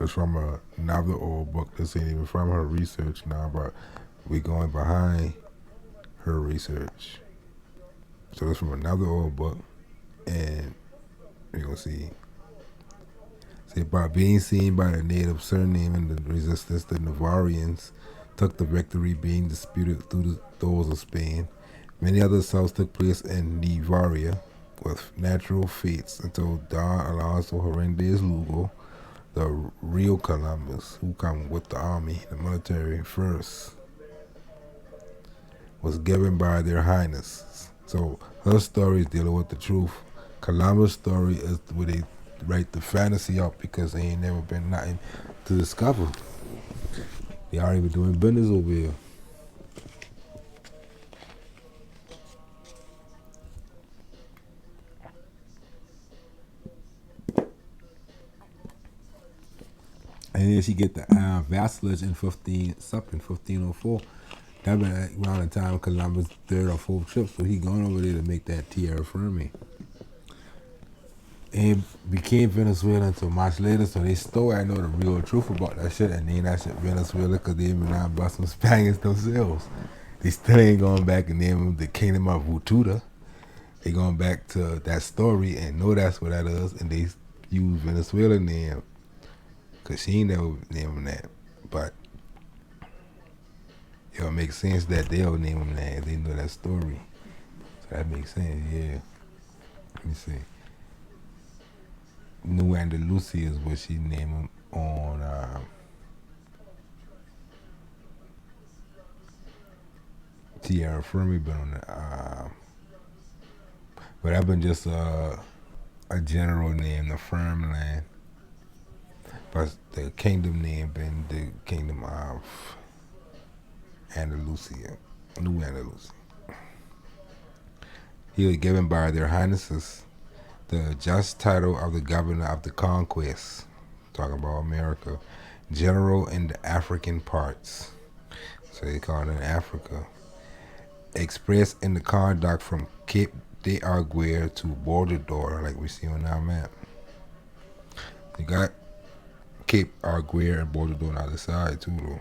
It's from another old book. This ain't even from her research now, but we going behind her research. So it's from another old book, and you're gonna see. Say by being seen by the native surname the resistance, the Navarrians took the victory, being disputed through the doors of Spain. Many other assaults took place in Navaria with natural fates until Don Alonso Hernandez Lugo, the real Columbus, who come with the army, the military first, was given by their highness. So her story is dealing with the truth. Columbus' story is where they write the fantasy up because they ain't never been nothing to discover. They already been doing business over here. And then she get the vassalage in 1504. That been around the time Columbus' third or fourth trip, so he going over there to make that tierra firme. And became Venezuela until much later, so they still I know the real truth about that shit and name that shit Venezuela because they even not busting Spaniards themselves. They still ain't going back and name the kingdom of Vutuda. They going back to that story and know that's what that is, and they use Venezuela name because she ain't never name them that. But it'll make sense that they'll name them that if they know that story. So that makes sense, yeah. Let me see. New Andalusia is what she named them on. Tierra Firme been on the. But that been just a general name, the firm land. But the kingdom name been the kingdom of Andalusia, New Andalusia. He was given by their highnesses the just title of the governor of the conquest, talking about America, general in the African parts. So they call it in Africa. Expressed in the conduct from Cape de Arguer to Bordador, like we see on our map. You got Cape Arguer and Bordador on the other side too, though.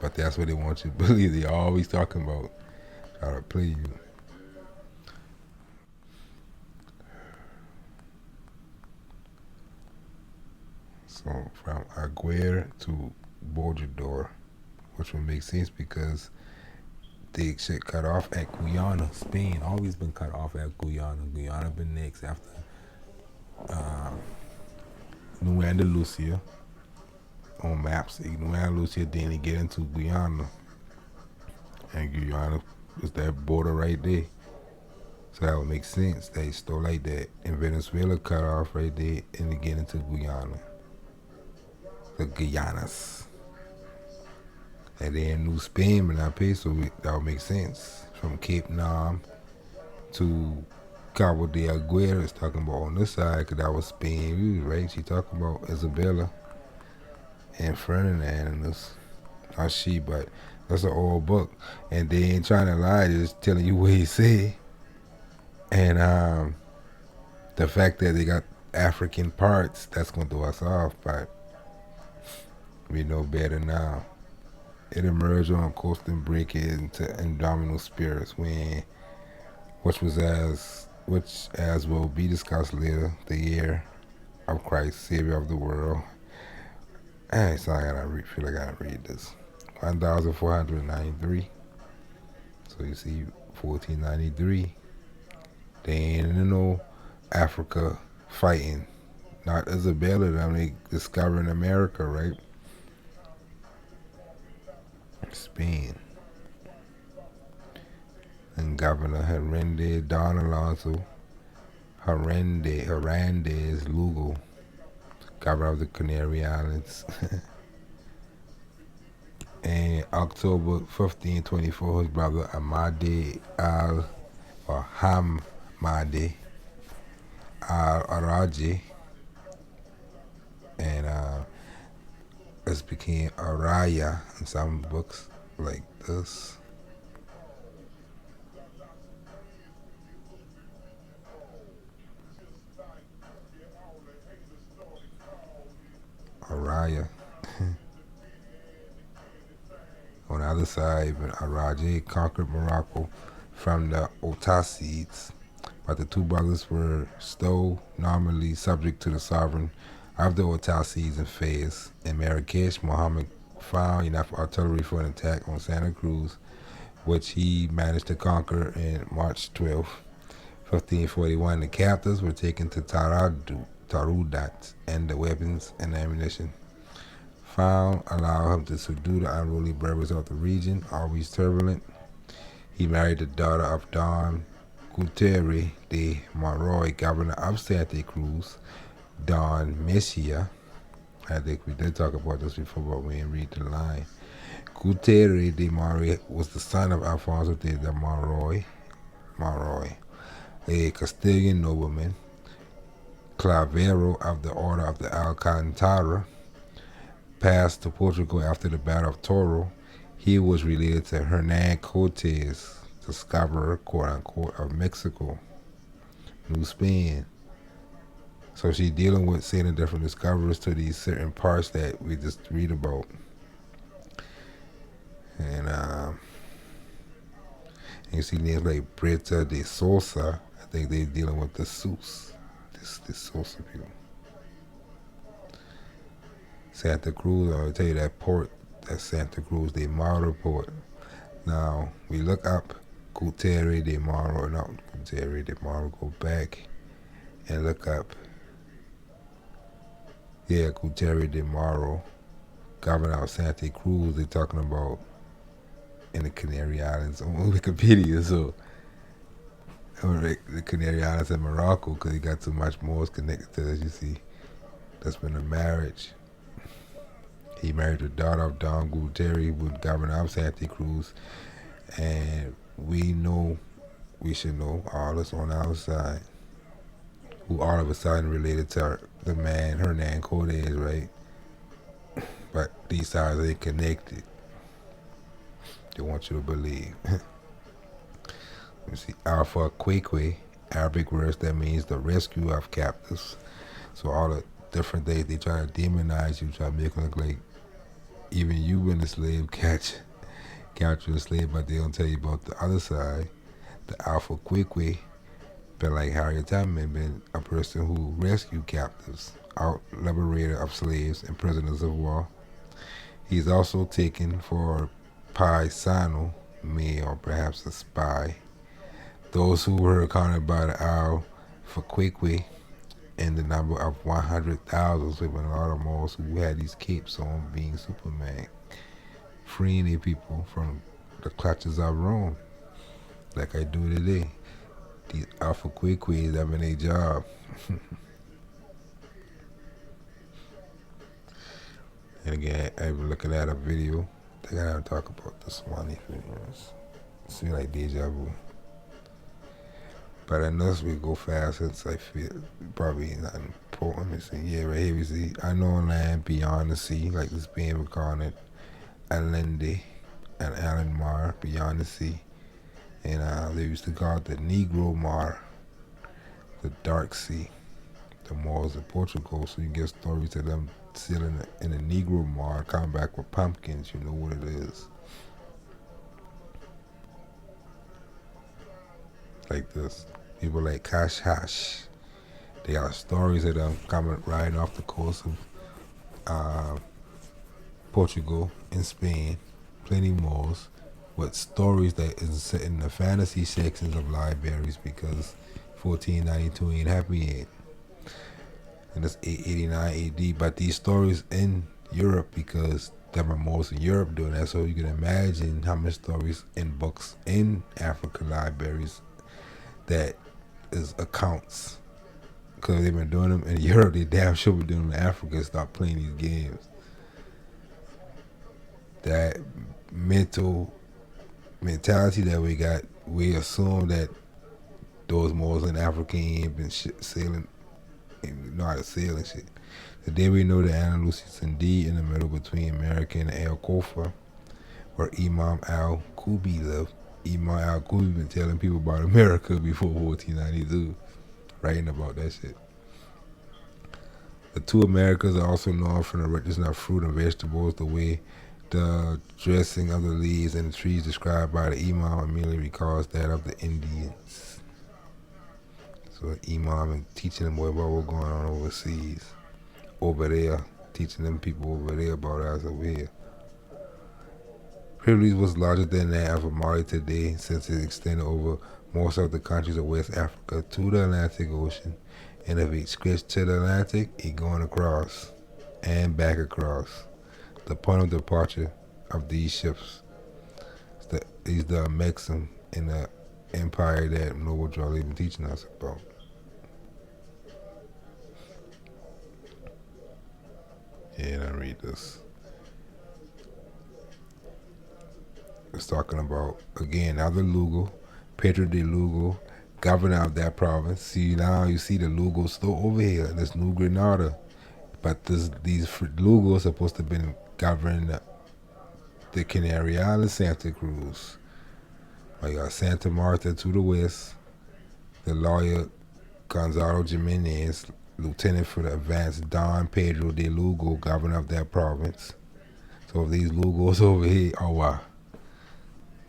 But that's what they want you to believe. They always talking about try to play you. So from Arguer to Bordador, which would make sense because they shit cut off at Guyana. Spain always been cut off at Guyana. Guyana been next after New Andalusia on maps. New Andalusia, then they get into Guyana. And Guyana is that border right there. So that would make sense. They still like that. And Venezuela cut off right there and they get into Guyana. The Guyanas. And then New Spain, but not pay, so that would make sense. From Cape Nam to Cabo de Aguirre is talking about on this side, because that was Spain, right? She talking about Isabella and Ferdinand and this. Not she, but that's an old book. And they ain't trying to lie, they're just telling you what he said. And the fact that they got African parts, that's going to throw us off, but we know better now. It emerged on coast and break it into indomitable spirits which as will be discussed later, the year of Christ, Savior of the world. So feel like I gotta read this. 1493. So you see 1493. They ain't in no Africa fighting. Not Isabella, they discovering America, right? Spain. And Governor Hernandez Don Alonso Hernandez Lugo, governor of the Canary Islands. And October 1524, his brother Ahmadi Hamadi Araji, and it became Araya in some books like this. Naya. On the other side, Araje conquered Morocco from the Otassides, but the two brothers were still nominally subject to the sovereign of the Otassides and Fez. In Marrakesh, Muhammad found enough artillery for an attack on Santa Cruz, which he managed to conquer in March 12, 1541. The captives were taken to Tarudat, and the weapons and ammunition found allowed him to subdue the unruly Berbers of the region, always turbulent. He married the daughter of Don Guterre de Monroy, governor of Santa Cruz, Don Messia. I think we did talk about this before, but we didn't read the line. Guterre de Monroy was the son of Alfonso de Monroy, a Castilian nobleman, Clavero of the Order of the Alcantara, passed to Portugal after the Battle of Toro. He was related to Hernan Cortes, discoverer, quote-unquote, of Mexico, New Spain. So she's dealing with sending different discoverers to these certain parts that we just read about. And you see names like Brita de Sousa. I think they're dealing with the Sus, this Sousa people. Santa Cruz, I'll tell you that port, that's Santa Cruz de Moro port. Now, we look up Guterre de Moro, not Guterre de Moro, go back and look up, Guterre de Moro, governor of Santa Cruz. They're talking about in the Canary Islands on Wikipedia, so or the Canary Islands in Morocco, because he got so much more connected to this, you see. That's been a marriage. He married the daughter of Don Guterre, who was governor of Santa Cruz, and we should know all this on our side, who all of a sudden related to the man Hernan Cortes, right? But these sides ain't connected. They want you to believe. You see, Alpha Kwekwe, Arabic words that means the rescue of captives. So all the different things they try to demonize you, try to make it look like even you been a slave, capture a slave, but they don't tell you about the other side. The Alpha Kwekwe been like Harriet Tubman, been a person who rescued captives, out liberator of slaves and prisoners of war. He's also taken for paisano, me, or perhaps a spy. Those who were accounted by the Alpha Kwekwe in the number of 100,000, so been a lot of Moors who had these capes on, being Superman, freeing the people from the clutches of Rome, like I do today. These Alpha Kwekwe's have been their job. And again, I've been looking at a video. I think I gotta talk about this one. If it seems like deja vu. But unless we go fast, since I feel probably not important. Let me see. Yeah, right here we see unknown land beyond the sea, like this being we call it Allende and Alan Mar, beyond the sea. And they used to call it the Negro Mar, the Dark Sea, the Moors in Portugal. So you get stories of them sailing in the Negro Mar, coming back with pumpkins. You know what it is. Like this. People like Cash Hash. They got stories of them coming riding off the coast of Portugal and Spain. Plenty more. With stories that is set in the fantasy sections of libraries, because 1492 ain't happy yet. And it's 889 AD. But these stories in Europe, because there are most in Europe doing that, so you can imagine how many stories in books in African libraries that is accounts, because they've been doing them in Europe. They damn sure be doing them in Africa. Stop playing these games. That mentality that we got, we assume that those Moors in Africa ain't been sailing, ain't know how to sail and shit. Today we know that Andalusia is indeed in the middle between America and El Kofa, where Imam al-Qubi lived. Imam al-Qubi been telling people about America before 1492, writing about that shit. The two Americas are also known for the richness of fruit and vegetables, the way the dressing of the leaves and the trees described by the Imam immediately recalls that of the Indians. So the Imam and teaching them about what's going on overseas, over there, teaching them people over there about us over here. Privilege was larger than that of Mali today, since it extended over most of the countries of West Africa to the Atlantic Ocean. And if it stretched to the Atlantic, it going across and back across. The point of departure of these ships is the maxim in the empire that Noble Jolly been teaching us about. Yeah, I read this. It's talking about, again, now the Lugo, Pedro de Lugo, governor of that province. See, now you see the Lugo still over here in this New Granada. But these Lugos are supposed to have been governing the Canary Islands, Santa Cruz. You got Santa Marta to the west, the lawyer Gonzalo Jimenez, lieutenant for the advanced Don Pedro de Lugo, governor of that province. So if these Lugos over here,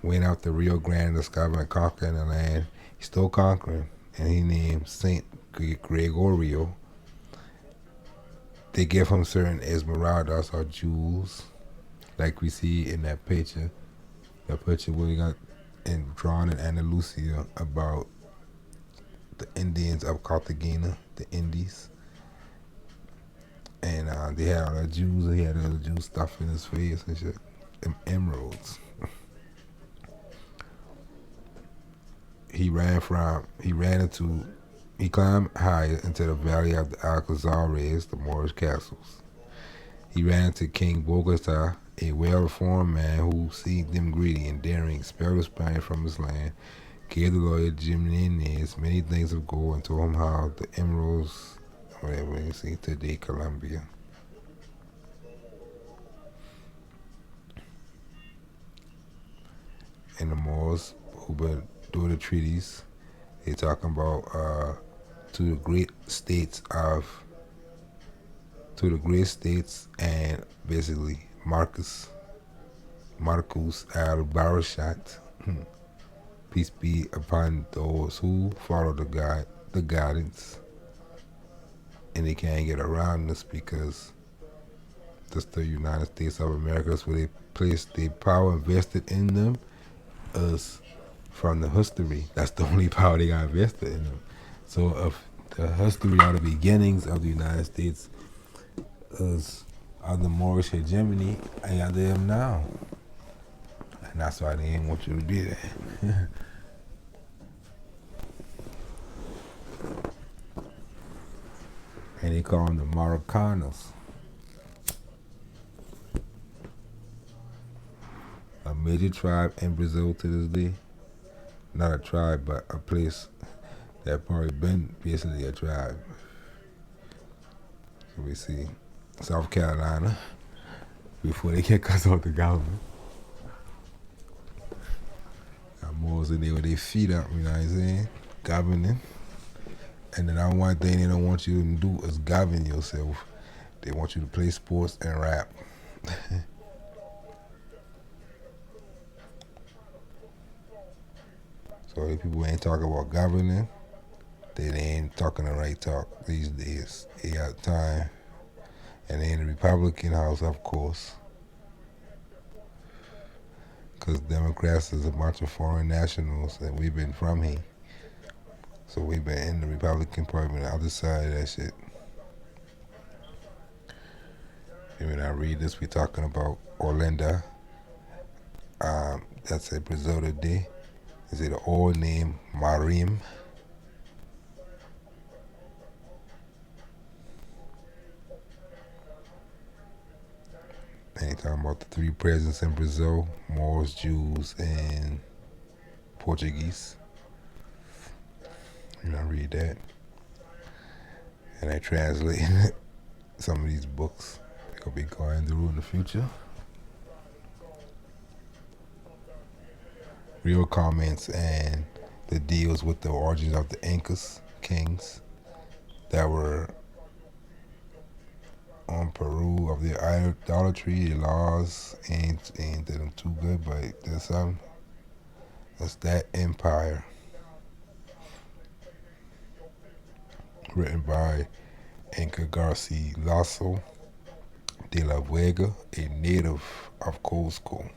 went out the Rio Grande discovering conquering the land, he's still conquering, and he named Saint Gregorio. They give him certain esmeraldas or jewels, like we see in that picture. That picture where we got drawn in Andalusia about the Indians of Cartagena, the Indies. And they had all the Jews, he had all the Jew stuff in his face and shit. Them emeralds. He climbed higher into the valley of the Alcazares, the Moorish castles. He ran into King Bogota, a well-reformed man who seemed them greedy and daring, expelled the Spaniards from his land, gave the lawyer Jimenez many things of gold, and told him how the emeralds, whatever you see today, Colombia. And the Moors who been doing the treaties, they talking about to the great states and basically Marcus al Barashat. Peace be upon those who follow the guidance, and they can't get around this because that's the United States of America. That's where they place their power invested in them is from the history. That's the only power they got invested in them. So if the history or the beginnings of the United States is of the Moorish hegemony, and y'all them now. And that's why they ain't want you to be there. And they call them the Maroccanos. A major tribe in Brazil to this day. Not a tribe, but a place that probably been basically a tribe. So we see South Carolina before they get cut off the government. Got Moors in there with their feet up, you know what I'm saying? Governing. And then that one thing they don't want you to do is govern yourself. They want you to play sports and rap. So if people ain't talking about governing, they ain't talking the right talk these days. They got time. And they in the Republican House, of course. Because Democrats is a bunch of foreign nationals, and we've been from here. So we've been in the Republican Party on the other side of that shit. And when I read this, we talking about Orlando. That's a Brazil today. Is it an old name, Marim? And they talking about the three presidents in Brazil: Moors, Jews, and Portuguese. And I read that. And I translate some of these books we'll be going through in the future. Real comments and the deals with the origins of the Incas, kings, that were Peru of their idolatry, their laws ain't them too good, but there's something. That's that empire, written by Inca Garcia Lasso de la Vega, a native of Cusco,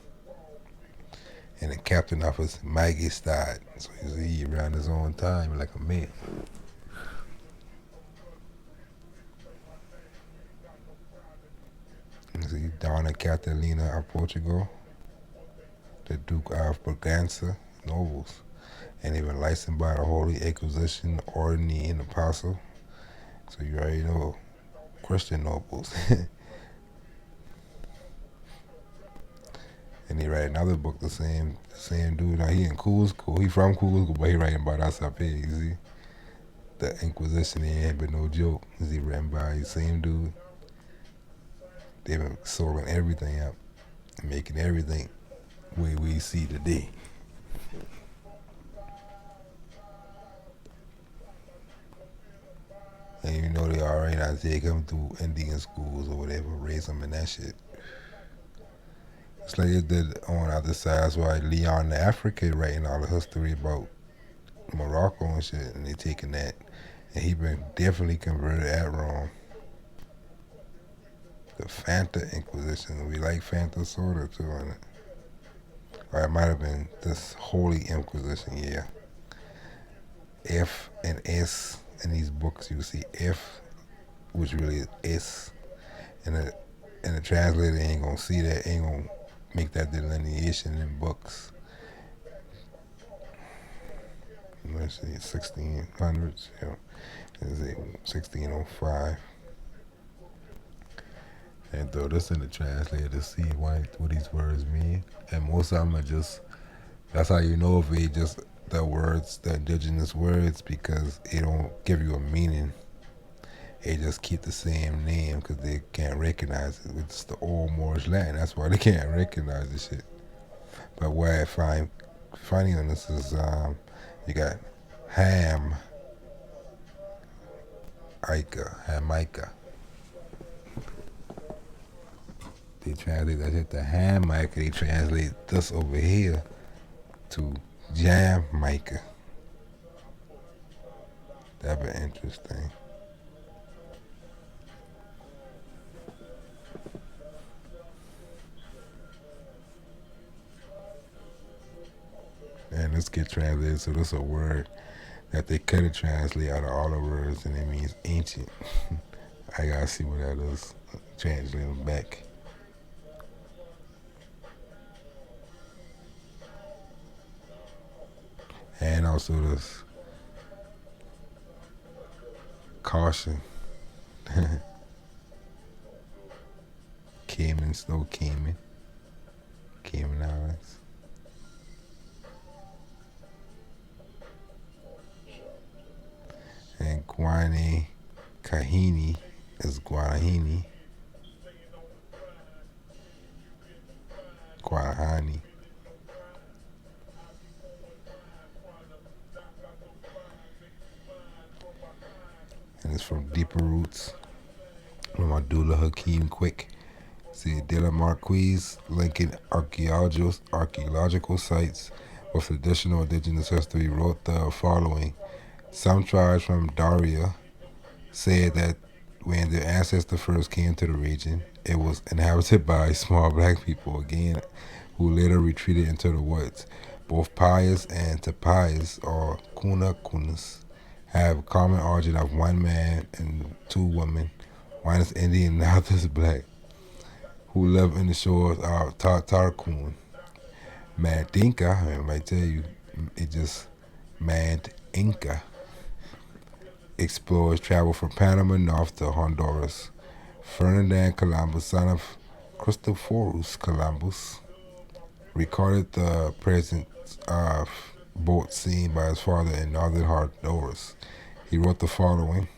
and the captain of his Magistad. So he around his own time like a man. You see, Donna Catalina of Portugal, the Duke of Braganza, nobles, and they were licensed by the Holy Inquisition, Ordine, and Apostle. So you already know Christian nobles. And he write another book, the same dude. Now he in Cusco. He from Cusco, but he writing about us up here. You see, the Inquisition ain't been no joke. Is he written by the same dude? They been sorting everything out, and making everything way we see today. And you know they already not take them through Indian schools or whatever, raise them in that shit. It's like it did on the other side. That's why Leon the African writing all the history about Morocco and shit, and they taking that, and he been definitely converted at Rome. The Fanta Inquisition. We like Fanta soda too, on it. Or it might have been this Holy Inquisition. Yeah, F and S in these books. You see F, which really is S, and the translator ain't gonna see that. Ain't gonna make that delineation in books. Let's see, 1600s. Yeah, let's see, 1605. And throw this in the translator to see what these words mean. And most of them are just, that's how you know if they just the words, the indigenous words, because they don't give you a meaning. They just keep the same name because they can't recognize it. It's the old Moorish Latin. That's why they can't recognize the shit. But what I find funny on this is you got ham, Jamaica. They translate that shit to Jamaica. They translate this over here to Jamaica. That'd be interesting. And this get translated, so this a word that they could have translated out of all the words, and it means ancient. I gotta see what that is. Translate them back. And also this caution. Cayman, Snow Cayman. Cayman Islands. And Guane Kahini is Guanahini. Guanahani. And it's from Deeper Roots. From Abdullah Hakeem Quick. See, De La Marquise linking archaeological sites with traditional indigenous history wrote the following. Some tribes from Daria said that when their ancestors first came to the region, it was inhabited by small black people again, who later retreated into the woods. Both Payas and Tapayas, or Kuna Kunas, have a common origin of one man and two women. One is Indian and the other is black, who live in the shores of Tarkun. Mandinka, I might tell you, it just Mandinka. Explorers traveled from Panama north to Honduras. Ferdinand Columbus, son of Christophorus Columbus, recorded the presence of boats seen by his father in northern Honduras. He wrote the following: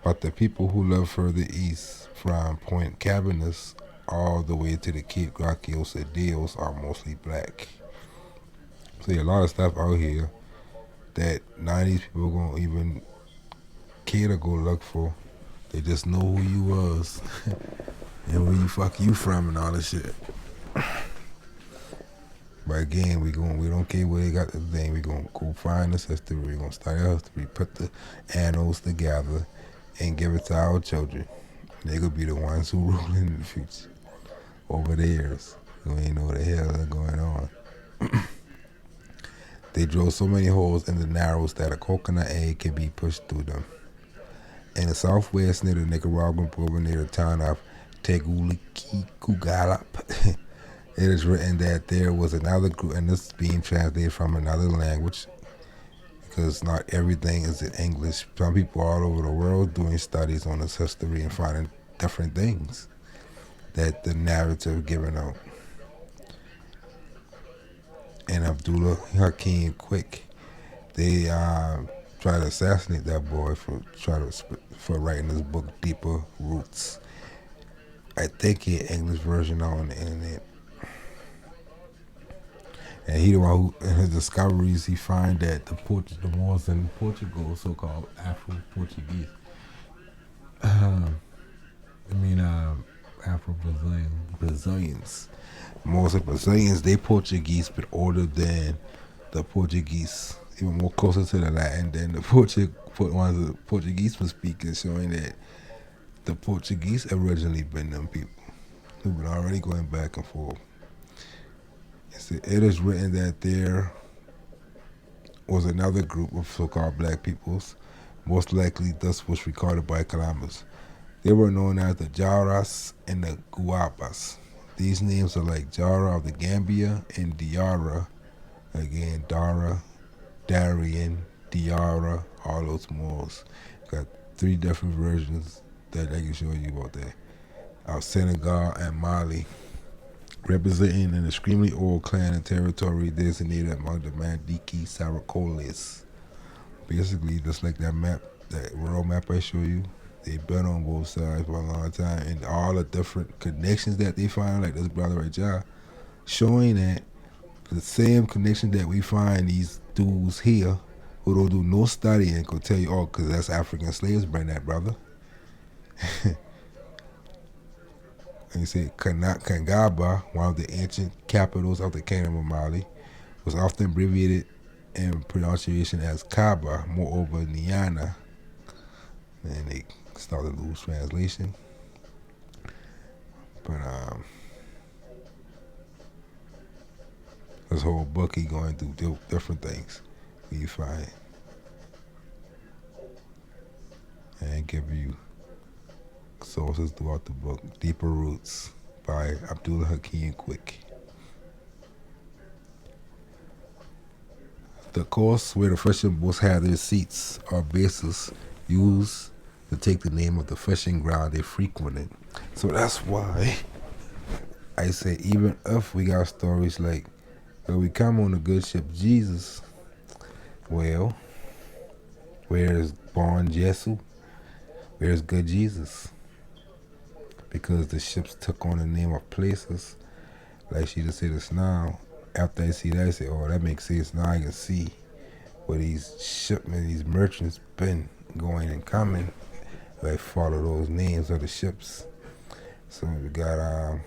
but the people who live further east from Point Cabanas all the way to the Cape Gracios de Dios are mostly black. See, a lot of stuff out here that none of these people gonna even care to go look for. They just know who you was and where you from and all this shit. But again, we don't care where they got the thing. We gonna go find this history. We gonna study our history, put the annals together, and give it to our children. They gonna be the ones who rule in the future over the years. Who ain't know what the hell is going on. They drilled so many holes in the narrows that a coconut egg can be pushed through them. In the southwest near the Nicaraguan border near the town of Tegucigalpa, it is written that there was another group, and this is being translated from another language because not everything is in English. Some people all over the world doing studies on this history and finding different things that the narrative giving out. And Abdullah Hakim Quick, they tried to assassinate that boy for writing this book, Deeper Roots. I think he had English version on the internet. And he the one who, in his discoveries, he find that the Moors in Portugal, so-called Afro-Portuguese, Afro-Brazilians, Moors and Brazilians, they Portuguese, but older than the Portuguese, even more closer to the Latin than the ones the Portuguese were speaking, showing that the Portuguese originally been them people who've been already going back and forth. It is written that there was another group of so-called black peoples, most likely thus was recorded by Columbus. They were known as the Jaras and the Guapas. These names are like Jara of the Gambia and Diara, again Dara, Darien, Diara, all those Moors. Got 3 different versions that I can show you about that. Of Senegal and Mali, representing an extremely old clan and territory designated among the Mandiki Saracoles. Basically, just like that map, that world map I show you, they've been on both sides for a long time, and all the different connections that they find, like this brother right here, showing that the same connection that we find these dudes here who don't do no studying could tell you, oh, because that's African slaves bring that, brother. And you say Kangaba, one of the ancient capitals of the Kingdom of Mali, was often abbreviated in pronunciation as Kaba, moreover Niana. And they started to lose translation. But this whole book, he going through different things you find. And give you sources throughout the book. Deeper Roots by Abdullah Hakim Quick. The course where the fishing boats had their seats or bases used to take the name of the fishing ground they frequented. So that's why I say, even if we got stories like, when we come on the good ship Jesus, well, where's born Jesus? Where's good Jesus? Because the ships took on the name of places, like she just said this now. After I see that, I say, oh, that makes sense. Now I can see where these shipmen, these merchants been going and coming. Like follow those names of the ships. So we got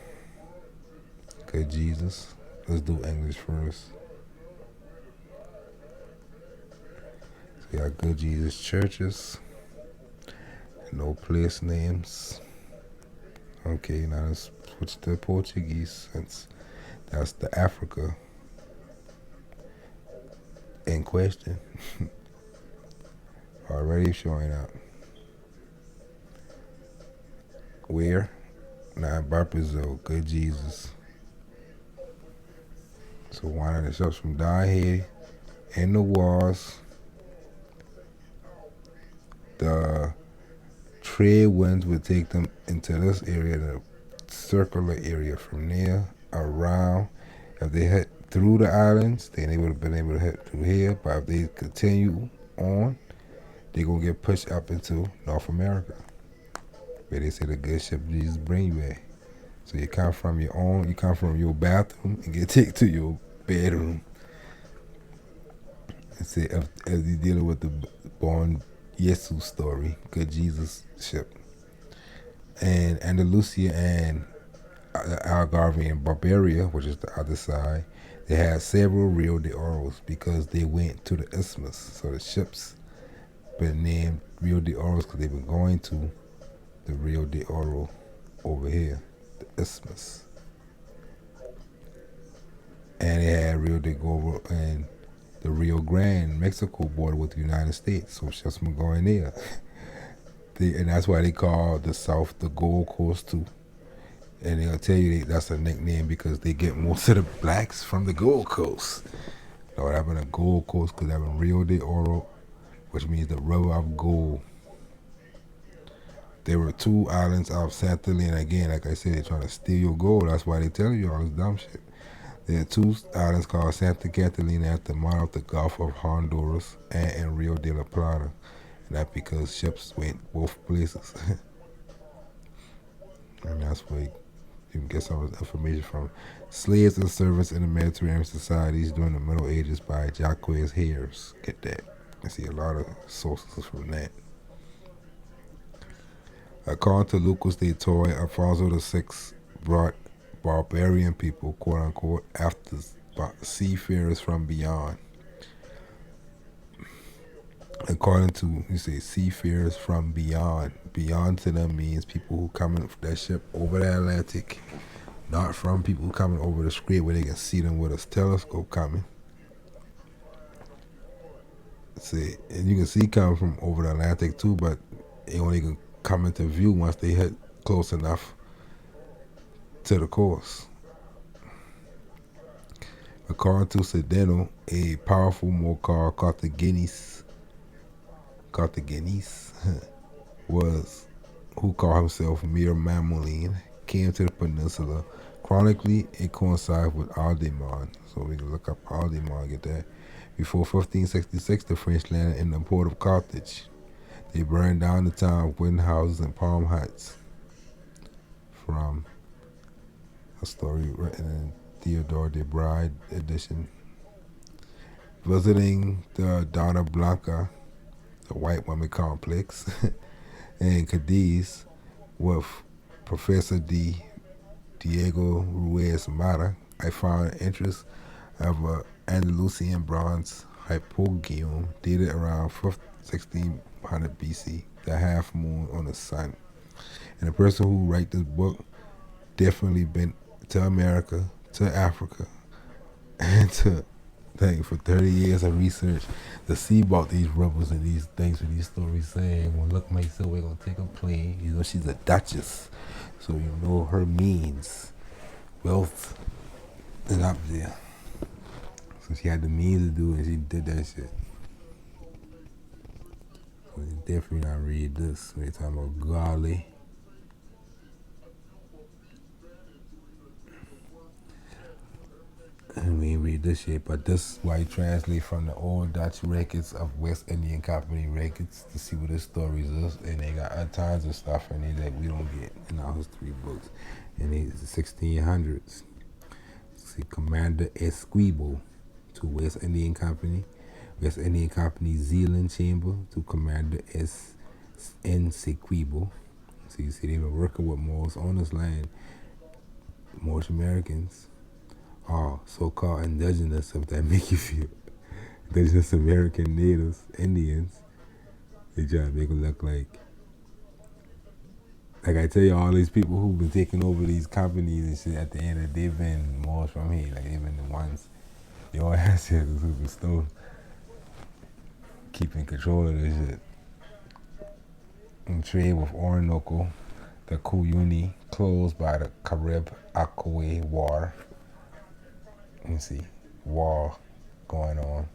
good Jesus. Let's do English first. So we got good Jesus churches. No place names. Okay, now let's switch to Portuguese since that's the Africa in question. Already showing up. Where? Now Brazil, good Jesus. So one of the shops from down here in the walls, the trade winds would take them into this area, the circular area from there around. If they hit through the islands, then they would have been able to hit through here. But if they continue on, they're going to get pushed up into North America, where they say the good ship Jesus bring you at. So you come from your bathroom and get taken to your bedroom. And say if you're dealing with the born Jesus story, good Jesus ship. And Andalusia and Algarve and Barbaria, which is the other side, they had several Rio de Oros because they went to the isthmus. So the ships been named Rio de Oros because they've been going to the Rio de Oro over here, the isthmus. And they had Rio de Oro and the Rio Grande, Mexico border with the United States. So ships been going there. And that's why they call the South the Gold Coast too. And they'll tell you that's a nickname because they get most of the blacks from the Gold Coast. So that been a Gold Coast because that been Rio de Oro, which means the river of gold. There were two islands off Santa Elena. Again, like I said, they're trying to steal your gold. That's why they tell you all this dumb shit. There are two islands called Santa Catalina at the mouth of the Gulf of Honduras and in Rio de la Plata. And that's because ships went both places. And that's where you can get some of the information from. Slaves and Servants in the Mediterranean Societies during the Middle Ages by Jacques Hares. Get that. I see a lot of sources from that. According to Lucas de Torre, Alfonso VI brought barbarian people, quote unquote, after seafarers from beyond. According to, you say, seafarers from beyond. Beyond to them means people who coming from that ship over the Atlantic, not from people who coming over the strait where they can see them with a telescope coming. See, and you can see coming from over the Atlantic too, but they only can come into view once they hit close enough to the coast. According to Sedeno, a powerful Morcar Carthaginese was, who called himself Mir Mamoline, came to the peninsula. Chronically, it coincides with Aldemar, so we can look up Aldemar, get that. Before 1566, the French landed in the port of Carthage. They burned down the town of wooden houses and palm huts. From a story written in Theodore de Bride edition. Visiting the Donna Blanca, the white woman complex, in Cadiz with Professor Diego Ruiz Mata, I found interest of an Andalusian bronze hypogeum dated around 1600 BC, the half moon on the sun. And the person who wrote this book definitely been to America, to Africa, and to for 30 years of research to see about these rebels and these things with these stories saying, well, look, mate, so we're going to take a plane. You know, she's a duchess. So you know her means. Wealth is up there. So she had the means to do it and she did that shit. So you definitely not read this. We're talking about Garley. And we ain't read this shit, but this is why you translate from the old Dutch records of West Indian Company records to see what the stories is. And they got tons of stuff in there that we don't get in our history books. And it's the 1600s. See, Commander Esquibo to West Indian Company. West Indian Company Zealand Chamber to Commander S. N. Sequibo. So you see, they were working with Moors on this land. Moorish Americans are so-called indigenous, if that make you feel. Indigenous American natives, Indians. They try to make it look like I tell you, all these people who've been taking over these companies and shit, at the end of they've been Moors from here. Like, they've been the ones, the old ancestors who've been still keeping control of this shit. And trade with Orinoco, the Cuyuni, closed by the Carib Aquay War. You see, war going on.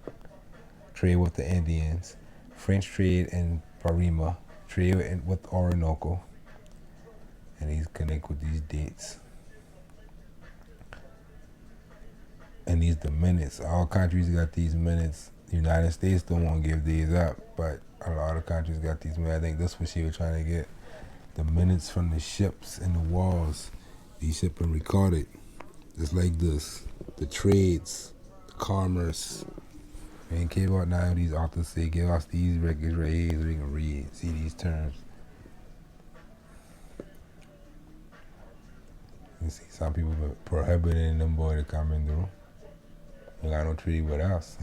Trade with the Indians. French trade in Parima. Trade with Orinoco. And these connect with these dates. And these the minutes. All countries got these minutes. The United States don't want to give these up, but a lot of countries got these minutes. I think that's what she was trying to get. The minutes from the ships and the wars. These ships been recorded. Just like this. The trades, the commerce. And care about now these authors say, give us these records right here so we can read, see these terms. You see, some people prohibiting them boy to come in through. You got no treaty with us.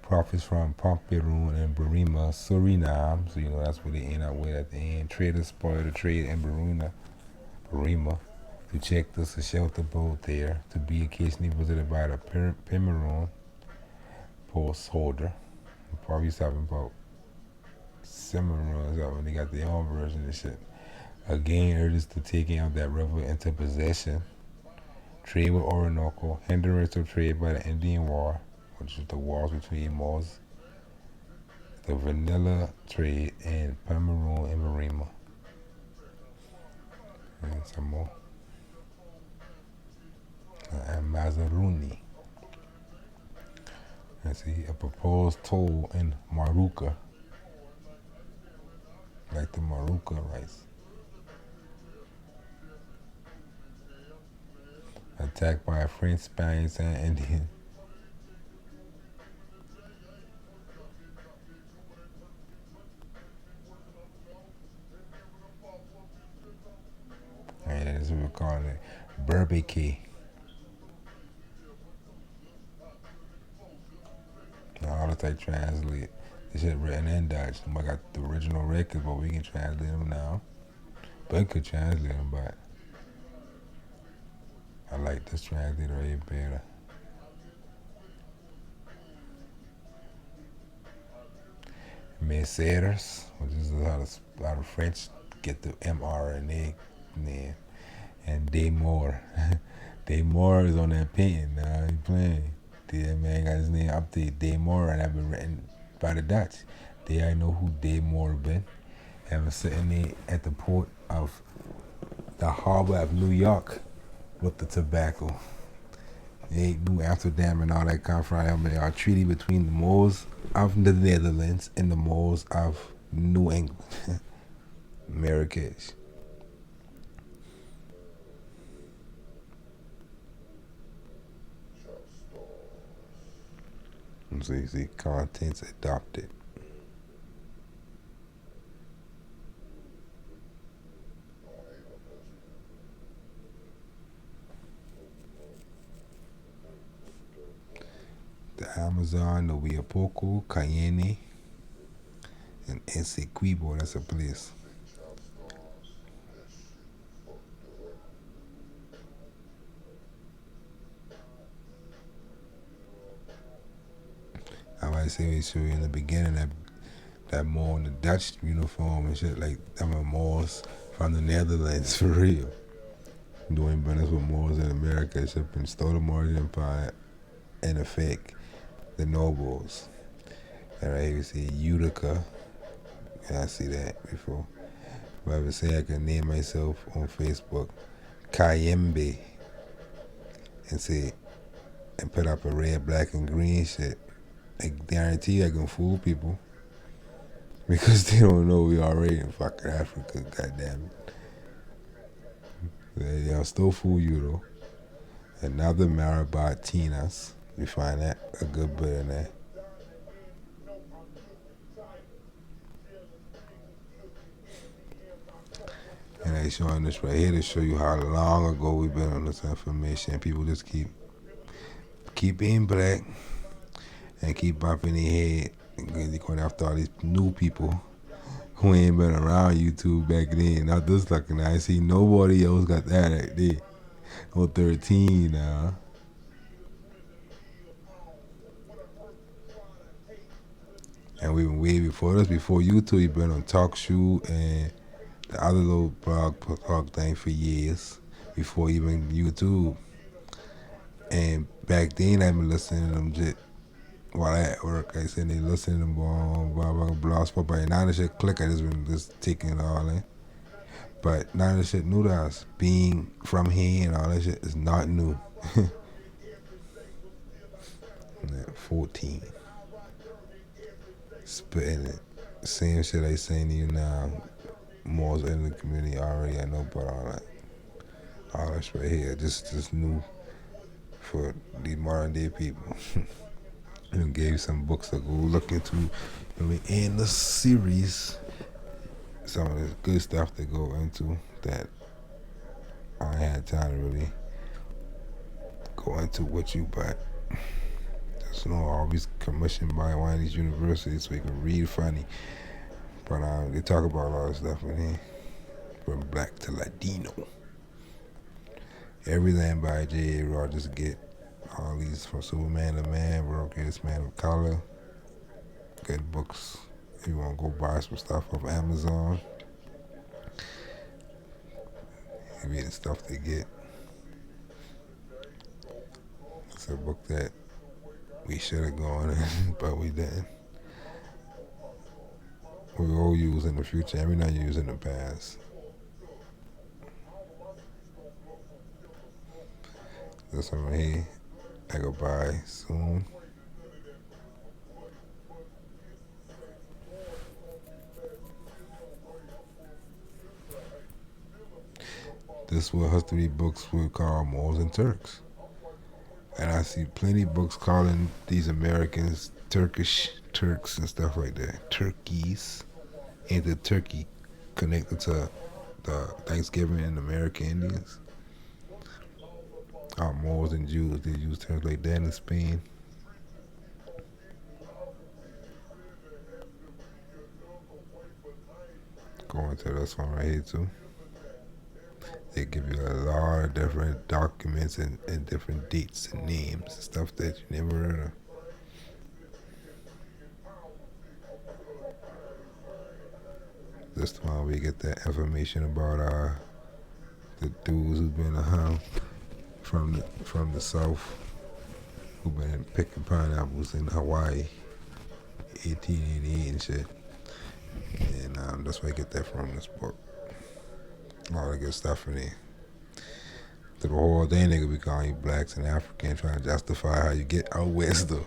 Profits from Pompeyroon and Burima, Suriname. So, that's where they end up with at the end. Traders spoil the trade in Burima. To check this a shelter boat there. To be occasionally visited by the Pimeroon post holder. Probably talking about Cimarrons out when they got their own version of shit. Again, urges to taking out that river into possession. Trade with Orinoco. Hindrance of trade by the Indian War, which is the wars between Moors, the vanilla trade, and Pomeroon and Marima. And some more. And Mazaruni. Let's see, a proposed toll in Maruka. Like the Maruka rice. Attacked by a French, Spanish, and Indian. And that's what we're calling it. Barbecue. All the type translate. This shit written in Dutch. I got the original records, but we can translate them now. But could translate them, but I like this translator way better. Mercedes, which is how the French get the mRNA name. And Daymore. Daymore is on that painting now. He playing. That man got his name updated. Daymore, and I've been written by the Dutch. I know who Daymore been. I was sitting there at the port of the harbor of New York with the tobacco. New Amsterdam and all that come from our treaty between the Moors of the Netherlands and the Moors of New England. Marrakesh. See, contents adopted. The Amazon, the Oiapoque, Cayenne, and Essequibo. That's a place. I might say we show you in the beginning that more in the Dutch uniform and shit, like them are Moors from the Netherlands for real. Doing business with Moors in America, shipping stole the Moorish Empire in effect, the nobles. And right here we see Utica. Yeah, I see that before. But I would say I can name myself on Facebook Kayembe and say and put up a red, black, and green shit. I guarantee I can fool people because they don't know we already in fucking Africa. Goddamn it. I'll still fool you though. Another Marabatinas. You find that a good bit in there. And they showing this right here to show you how long ago we've been on this information. People just keep being black and keep bumping their head. And they're going after all these new people who ain't been around YouTube back then. Not this looking. I see nobody else got that right there. No 13 now. And we've been way before this. Before YouTube, we've been on Talk Shoe and the other little blog thing for years. Before even YouTube. And back then, I've been listening to them shit while I at work. I said they listening to them blah, but now the shit click, I just been just taking it all in. But now the shit new to us. Being from here and all that shit is not new. 14. Spitting it. Same shit I saying to you now. More in the community already, I know about all that. All that's right here. Just new for the modern day people. And gave you some books to go look into. We end the series. Some of the good stuff to go into that I ain't had time to really go into with you, but just know always commissioned by one of these universities so you can read funny. But they talk about a lot of stuff in here, from black to Latino. Everything by J.A. Rogers get all these from Superman to Man, World Greatest Man of Color. Good books. If you want to go buy some stuff off Amazon, you read the stuff they get. It's a book that we should have gone in, but we didn't. We will use in the future, and we not use in the past. This one right here, I go buy soon. This what history books would call Moors and Turks. And I see plenty of books calling these Americans Turkish, Turks and stuff like that. Turkeys. Ain't the turkey connected to the Thanksgiving and American Indians? Moors and Jews, they use terms like that in Spain. Going to this one right here too. They give you a lot of different documents and different dates and names and stuff that you never heard of. This one we get that information about the dudes who've been from the south who've been picking pineapples in Hawaii, 1888 and shit. And that's where I get that from, this book. A lot of good stuff in there. Through the whole day, nigga, we calling you blacks and African, trying to justify how you get out west, though.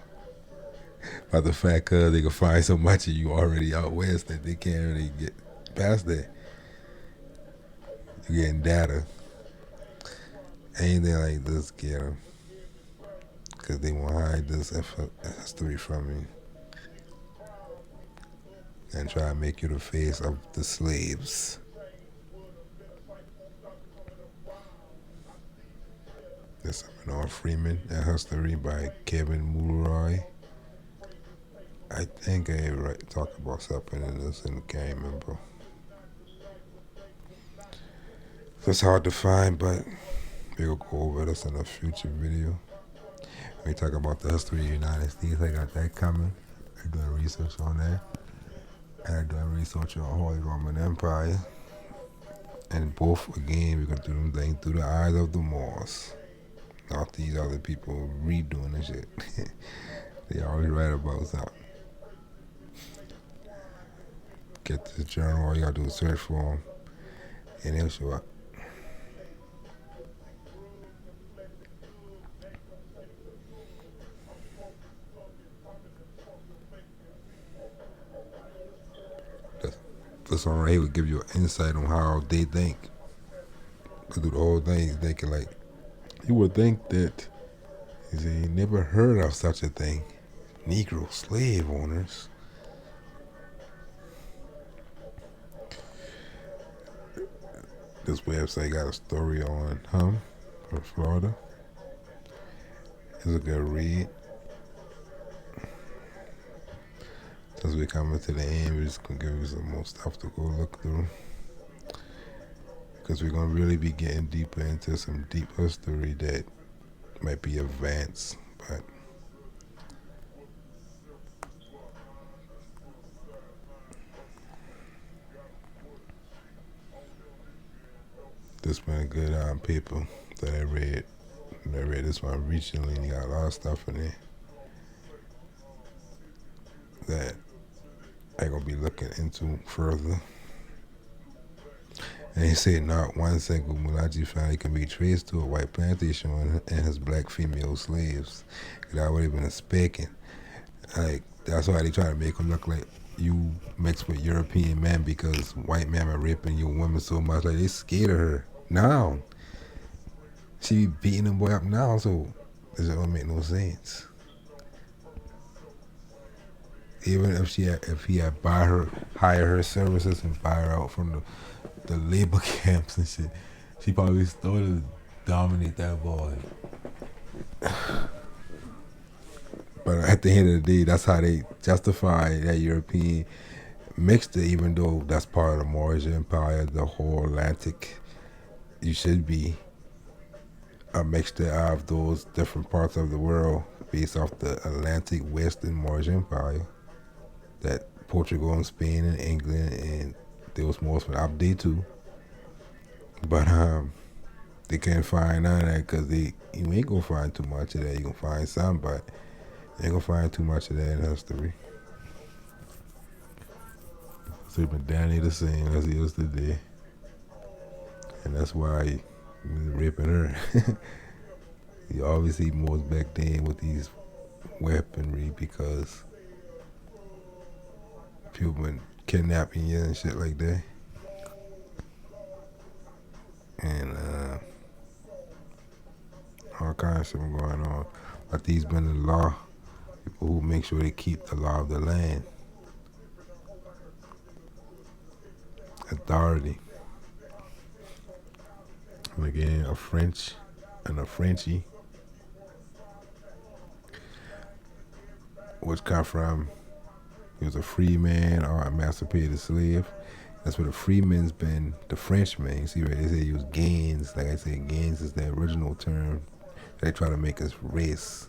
By the fact cause they can find so much of you already out west that they can't really get past that. You're getting data. Anything like this, get them. Because they want to hide this history from you. And try to make you the face of the slaves. This is North Freeman, A History by Kevin Mulroy. I think I talked about something in this and can't remember. It's hard to find, but we'll go over this in a future video. We talk about the history of the United States. I got that coming. I'm doing research on that. And I'm doing research on Holy Roman Empire. And both, again, we're going to do them things through the eyes of the Moors. Not these other people redoing the shit. They always write about something. Get this journal, all you gotta do is search for them, and they'll show up. This one right here would give you an insight on how they think. They do the whole thing thinking like, you would think that you never heard of such a thing. Negro slave owners. This website got a story on from Florida. It's a good read. Since we're coming to the end, we're just going to give you some more stuff to go look through. Because we're going to really be getting deeper into some deep history that might be advanced, but this been a good paper that I read. I read this one recently, and you got a lot of stuff in there that I'm going to be looking into further. And he said not one single Malachi family can be traced to a white plantation and his black female slaves. That would have been a specking. Like, that's why they try to make him look like you mixed with European men because white men are raping your women so much. Like, they scared of her now. She be beating them boy up now, so it don't make no sense. Even if he had hire her services and buy her out from the labor camps and shit, She probably started to dominate that boy. But at the end of the day, that's how they justify that European mixture, even though that's part of the Moorish Empire, the whole Atlantic. You should be a mixture of those different parts of the world based off the Atlantic Western Moorish Empire that Portugal and Spain and England and those most up there too. But they can't find none of that because you ain't gonna find too much of that. You gonna find some, but you ain't gonna find too much of that in history. So he been down here the same as he is today, and that's why he was raping her. You always see more back then with these weaponry because people been kidnapping you and shit like that. And all kinds of shit been going on. But these been the law, people who make sure they keep the law of the land. Authority. And again, a French and a Frenchie, which come from, he was a free man or a emancipated slave. That's what the freeman's been, the Frenchman. You see, right? They say he was Gains. Like I said, Gains is the original term. They try to make us race.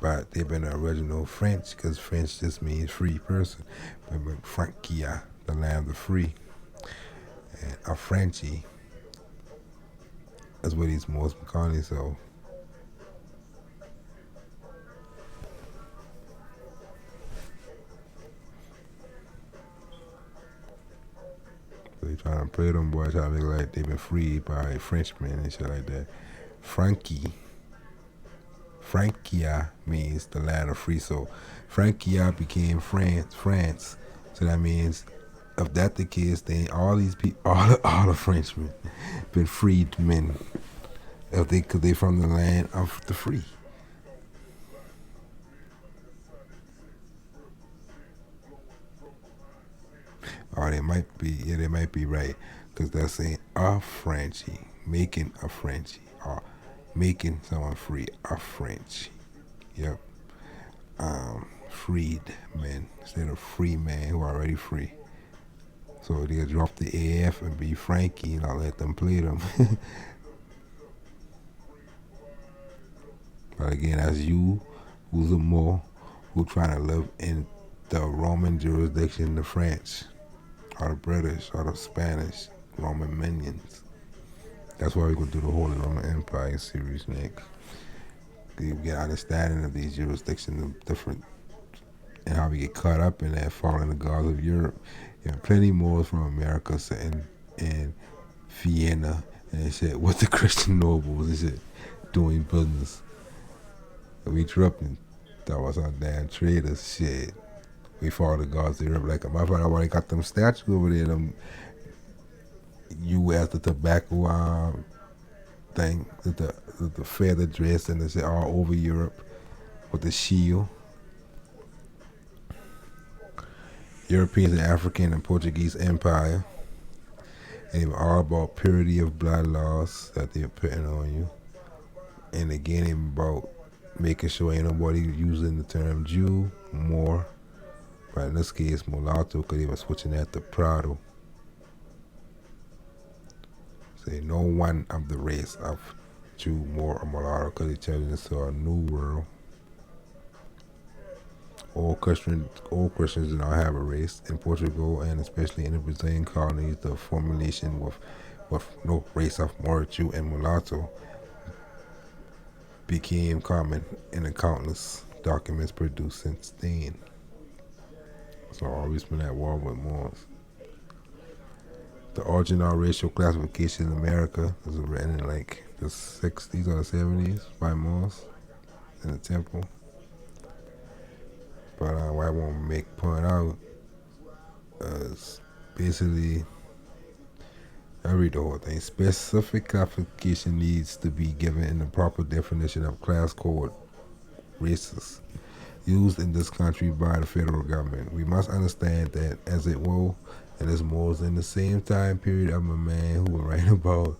But they've been the original French because French just means free person. But Frankia, the land of the free. And a Frenchie, that's what he's most calling himself. So they trying to play them boys, trying to look like they've been freed by Frenchmen and shit like that. Frankia means the land of free. So Frankia became France. So that means if that the case, then all these people, all the Frenchmen, been freed men. If they, cause they from the land of the free. Or they might be, yeah, they might be right, cause they're saying a Frenchie, making a Frenchie, or making someone free, a Frenchie. Yep. Freed men instead of free man who are already free. So they'll drop the AF and be Frankie and I'll let them play them. But again, that's you who's a more who trying to live in the Roman jurisdiction, the French, or the British, or the Spanish, Roman minions. That's why we're going to do the Holy Roman Empire series next. You get understanding of these jurisdictions, of different, and how we get caught up in that, following the gods of Europe. You know, plenty more from America sitting in Vienna and shit with the Christian nobles and shit doing business. We tripping. That was our damn traders shit. We follow the gods of Europe like a motherfucker. Already got them statues over there. Them U.S. the tobacco thing, the feather dress and the shit all over Europe with the shield. Europeans and African and Portuguese Empire. And they were all about purity of blood laws that they're putting on you. And again, about making sure ain't nobody using the term Jew, Moor, but in this case, mulatto, because they were switching that to Prado. Say no one of the race of Jew, Moor, or mulatto, because they're telling us to a new world. All Christians do not have a race. In Portugal and especially in the Brazilian colonies, the formulation with no race of Moor, Jew, and mulatto became common in the countless documents produced since then. So always been at war with Moors. The original racial classification in America was written in like the 60s or the 70s by Moors in the temple. But what I want to make point out is basically, I read the whole thing. Specific classification needs to be given in the proper definition of class code races used in this country by the federal government. We must understand that as it will And this was in the same time period of a man who was writing about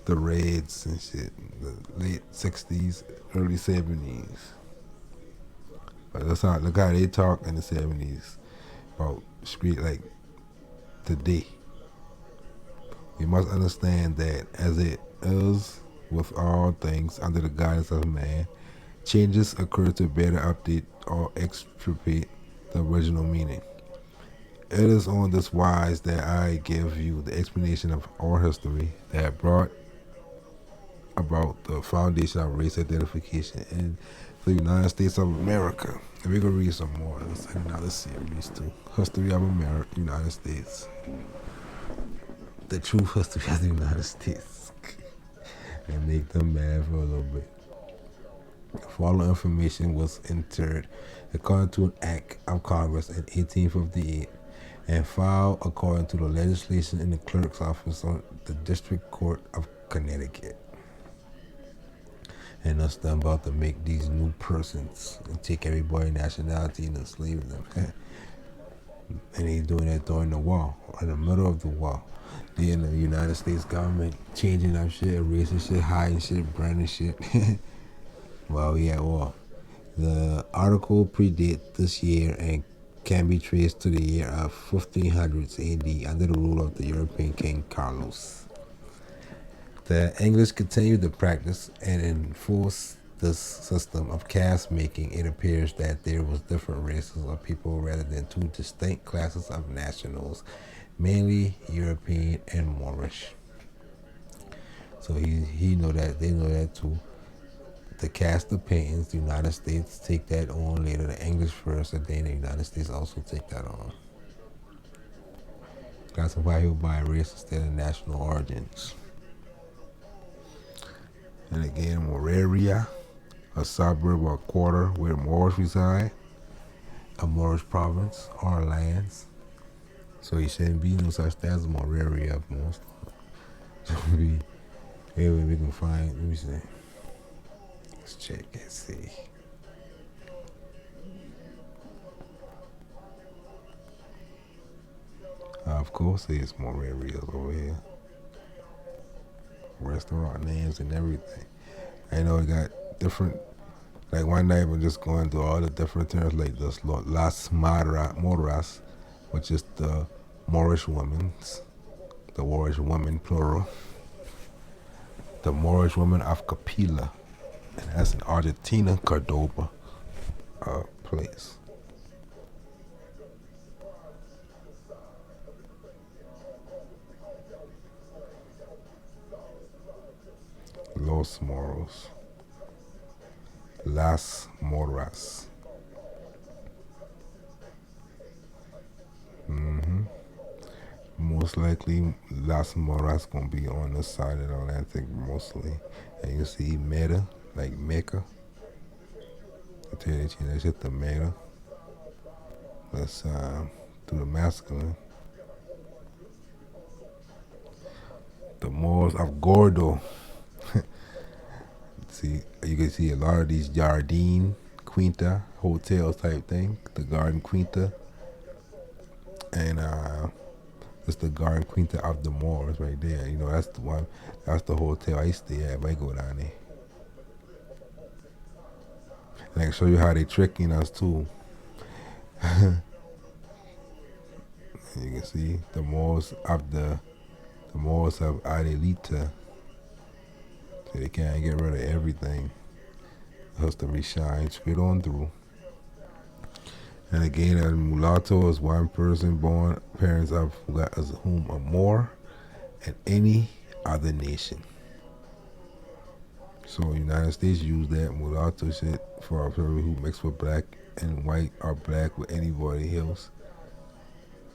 the Reds and shit, the late 60s, early 70s. But look how they talk in the 70s about street like today. We must understand that as it is with all things under the guidance of man, changes occur to better update or extirpate the original meaning. It is on this wise that I give you the explanation of our history that brought about the foundation of race identification in the United States of America. And we're going to read some more. It's another series too. History of America, United States. The true history of the United States. And make them mad for a little bit. The following information was entered according to an act of Congress in 1858 and filed according to the legislation in the clerk's office on the District Court of Connecticut. And us them about to make these new persons and take everybody's nationality and enslave them. And they doing that during the war, in the middle of the war. Then the United States government changing up shit, erasing shit, hiding shit, branding shit. While we at war. The article predates this year and can be traced to the year of 1500s AD under the rule of the European King Carlos. The English continued to practice and enforce this system of caste making. It appears that there was different races of people rather than two distinct classes of nationals, mainly European and Moorish. So he know that, they know that too. The cast of paintings, the United States take that on later, the English first, and then the United States also take that on. Classify people by race instead of national origins. And again, Moreria, a suburb or quarter where Moors reside, a Moorish province or lands. So he shouldn't be no such thing as Moreria of most. So anyway, we can find, let me see. Let's check and see. Of course, there's more areas over here. Restaurant names and everything. I know it got different. Like one night, we're just going through all the different terms, like this Las Moras, which is the Moorish women's, the Moorish women plural, the Moorish women of Capilla, and that's in Argentina, Cordoba, place. Los Moros. Las Moras. Most likely, Las Moras gonna be on the side of the Atlantic mostly. And you see Meta, like Mecca. I tell you, they change that shit to Meta. Let's do the masculine. The Moors of Gordo. See, you can see a lot of these Jardine Quinta hotels type thing. The Garden Quinta. And it's the Garden Quinta of the Moors right there. You know, that's the one. That's the hotel I stay at if I go down there. And I can show you how they tricking us too. You can see the Moors of Adelita. So they can't get rid of everything. History shines straight on through. And again, a mulatto is one person born parents of whom are more in any other nation. So United States use that mulatto shit for a person who mixed with black and white or black with anybody else.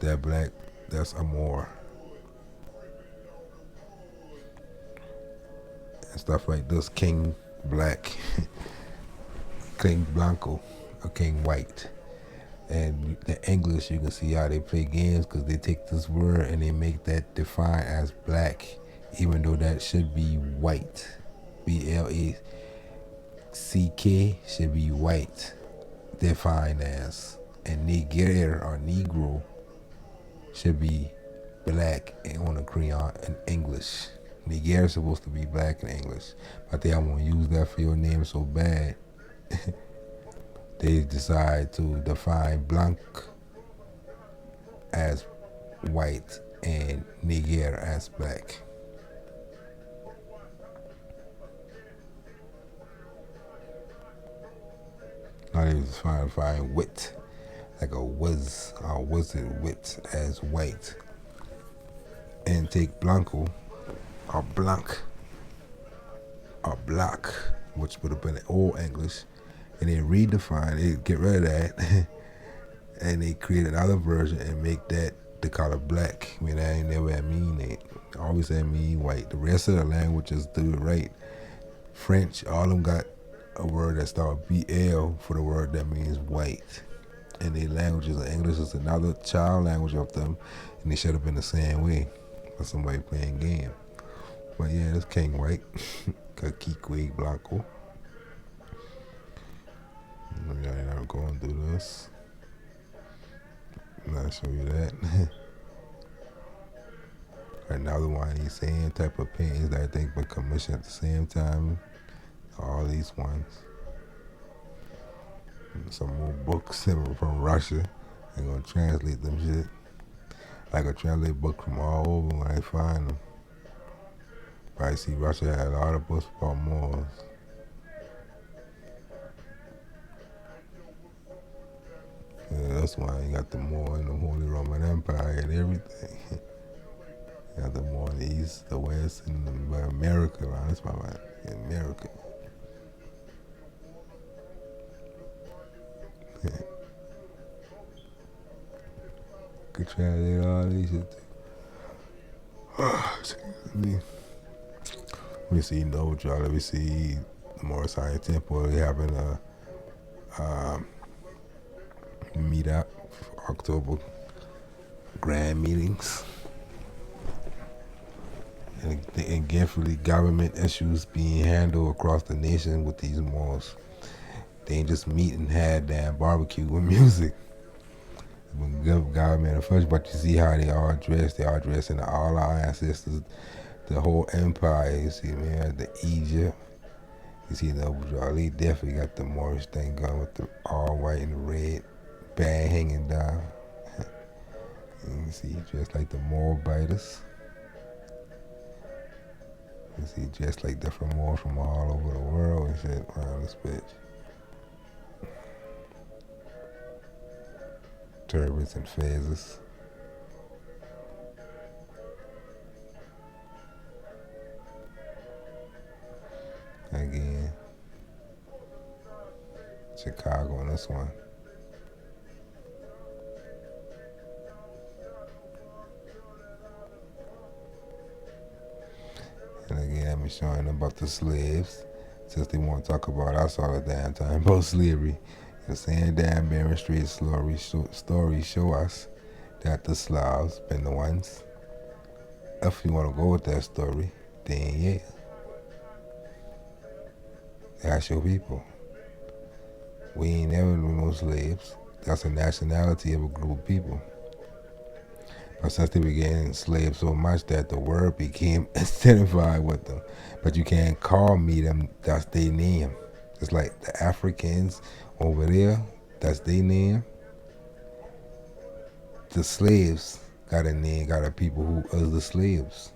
That black, that's a Moor. And stuff like this, King Black, King Blanco, or King White. And the English, you can see how they play games because they take this word and they make that defined as black, even though that should be white. BLACK should be white, defined as. And Negro or Negro should be black and on the crayon in English. Niger is supposed to be black in English, but they don't want to use that for your name so bad. They decide to define blanc as white and Niger as black. Not even trying to find wit, like a wizard wit as white, and take blanco or blanc or black, which would have been old English, and then redefine it, get rid of that, and they create another version and make that the color black. I mean, that ain't never mean it. Always had mean white. The rest of the languages do it right. French, all of them got a word that starts BL for the word that means white. And their languages, English is another child language of them, and they should have been the same way for somebody playing game. But yeah, that's King White, Kakikwe Blanco. I'm not going to do this. I'm not show you that. Another one of these same type of paintings that I think been commissioned at the same time. All these ones. And some more books from Russia. I'm gonna translate them shit. Like I translate books from all over when I find them. But I see Russia had a lot of books about Moors. Yeah, that's why you got the Moor and the Holy Roman Empire and everything. You got the Moor in the East, the West, and the America. Right? That's my mind. America. Could translate all these shit. Let me see, no, y'all. Let me see the Morris Science Temple. They having a meet up for October grand meetings. And carefully government issues being handled across the nation with these malls. They ain't just meet and have damn barbecue with music. Government officials, but you see how they all dressed. They all dressed in all our ancestors, the whole empire. You see, man, the Egypt. You see, they definitely got the Moorish thing going with the all white and the red band hanging down. And you see, dressed like the Moabiters. You see, just like different Moors from all over the world and shit around this bitch. Turbans and fezzes. Again, Chicago on this one. And again, I'm showing them about the slaves, since they want to talk about us all the damn time about slavery. The same damn Barren Street stories show us that the Slavs been the ones. If you want to go with that story, then yeah. That's your people. We ain't never been no slaves. That's a nationality of a group of people. But since they were getting enslaved so much that the word became identified with them. But you can't call me them, that's their name. It's like the Africans over there, that's their name. The slaves got a name, got a people who are the slaves.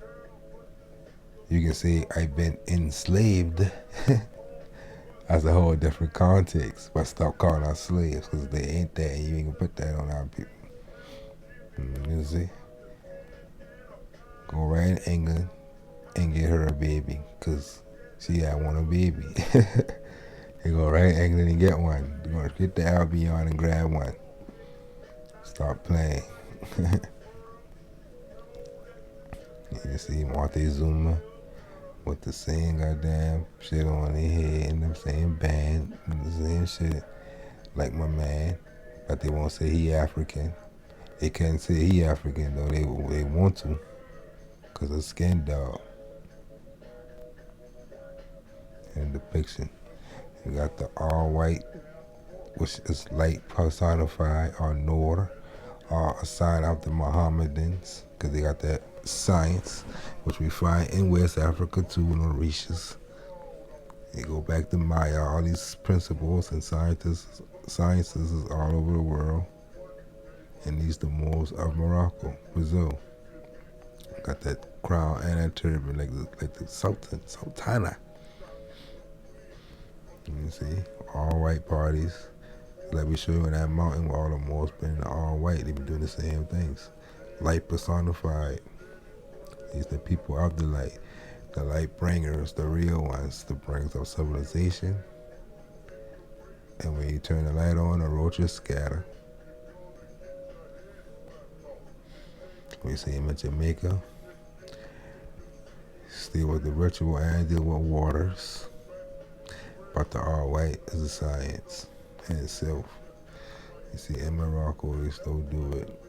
You can say, I've been enslaved. That's a whole different context. But stop calling us slaves, because they ain't that, and you ain't gonna put that on our people. You see? Go right in England and get her a baby, because she had want a baby. You go right in England and get one. You gonna get the Albion and grab one. Start playing. You see Montezuma with the same goddamn shit on their head and the same band and the same shit like my man, but they won't say he African. They can't say he African though. They want to, cause of skin dog. And depiction, you got the all white, which is light personified, or Noor, or a sign of the Mohammedans because they got that science, which we find in West Africa too, in the Orishas. They go back to Maya. All these principles and sciences is all over the world. And these the Moors of Morocco, Brazil. Got that crown and that turban like the Sultana. You see, all white parties. Like we show you in that mountain where all the Moors been all white. They been doing the same things. Light personified. These the people of the light. The light bringers, the real ones, the bringers of civilization. And when you turn the light on, the roaches scatter. We see him in Jamaica. Still with the ritual and deal with waters. But the all white is a science in itself. You see, in Morocco, they still do it.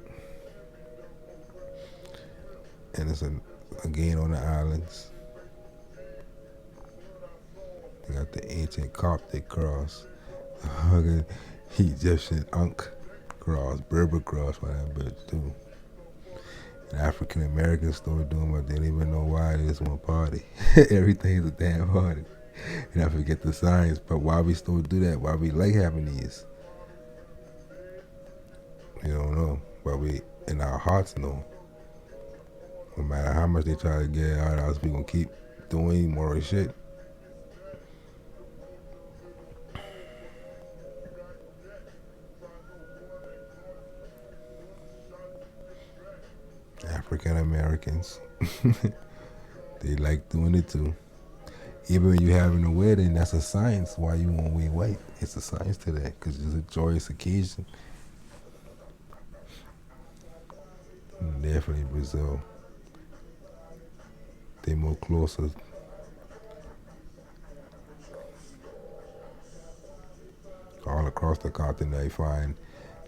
And it's again on the islands. They got the ancient Coptic cross. Egyptian Ankh cross, Berber cross, whatever too. And African Americans started doing what they didn't even know why they just want to party. Everything's a damn party. And I forget the science, but why we still do that? Why we like having these? You don't know. But we, in our hearts, know. No matter how much they try to get out of us, we gonna keep doing more shit. African Americans, they like doing it too. Even when you having a wedding, that's a science why you want to wear white. It's a science to that because it's a joyous occasion. Definitely Brazil. They more closer. All across the continent, they find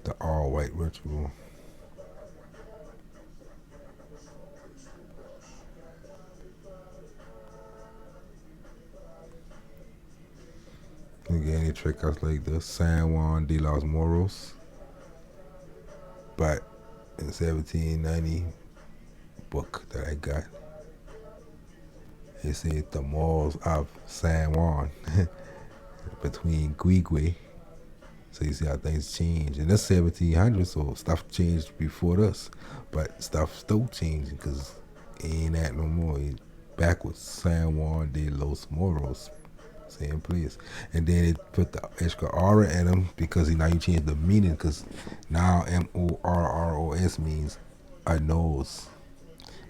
the all-white ritual. Again, they trick us like the San Juan de los Moros. But in 1790 book that I got, it said the Moors of San Juan between Guigui. So you see how things change. And that's 1700, so stuff changed before this. But stuff still changing because it ain't that no more. It backwards. San Juan de los Moros. Same place. And then they put the extra R in them because now you change the meaning because now Morros means a nose.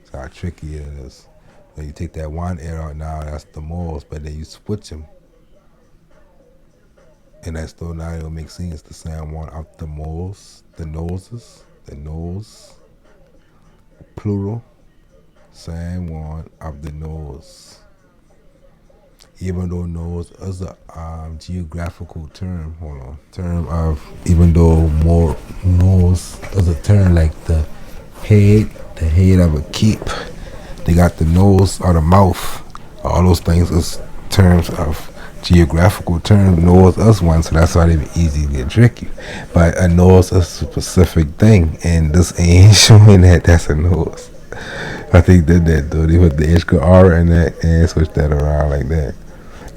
So how tricky it is. So you take that one R out now, that's the Moors, but then you switch them. And that still now it'll make sense. The San Juan of the Moors, the noses, the nose, plural, San Juan of the nose. Even though nose is a geographical term, term of, even though more nose is a term like the head of a cape. They got the nose or the mouth. All those things is terms of geographical terms. Nose is one, so that's why they be easy to get tricky. But a nose is a specific thing, and this ain't showing that that's a nose. I think they did that though. They put the extra R in that and switch that around like that.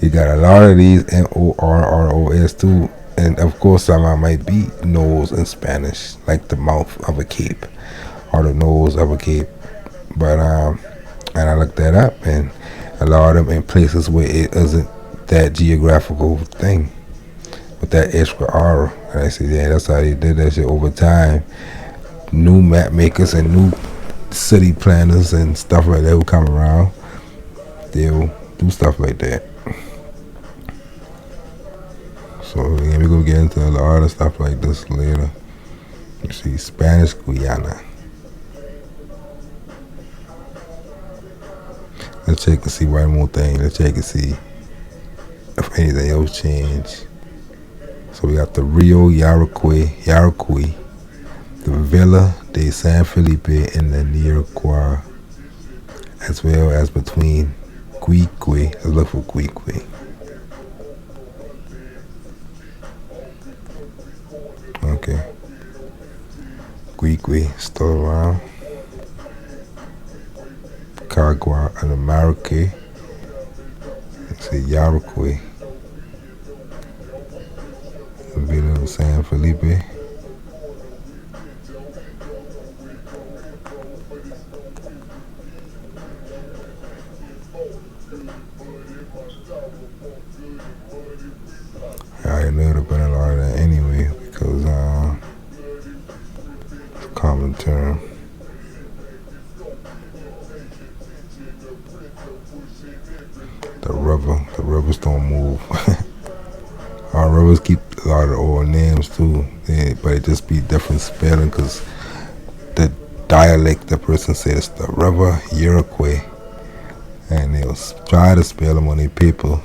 You got a lot of these Morros too, and of course some might be nose in Spanish, like the mouth of a cape or the nose of a cape. But and I looked that up, and a lot of them in places where it isn't that geographical thing with that extra R. And I said, yeah, that's how they did that shit over time. New map makers and new city planners and stuff like that will come around. They'll do stuff like that. So yeah, we're gonna get into a lot of stuff like this later. You see, Spanish Guyana. Let's check and see one more thing. Let's check and see if anything else changed. So we got the Rio Yaracuy, the Villa de San Felipe and the Nicaragua, as well as between Guigui. Let's look for Guigui. Okay. Greek way still around. Cagua and America. Say Yarokwe. Villa of San Felipe. I know it have been a lot of that anyway because it's a common term. The rivers don't move. Our rivers keep a lot of old names too, but it just be different spelling because the dialect the person says the river Iroquois, and they'll try to spell them on their paper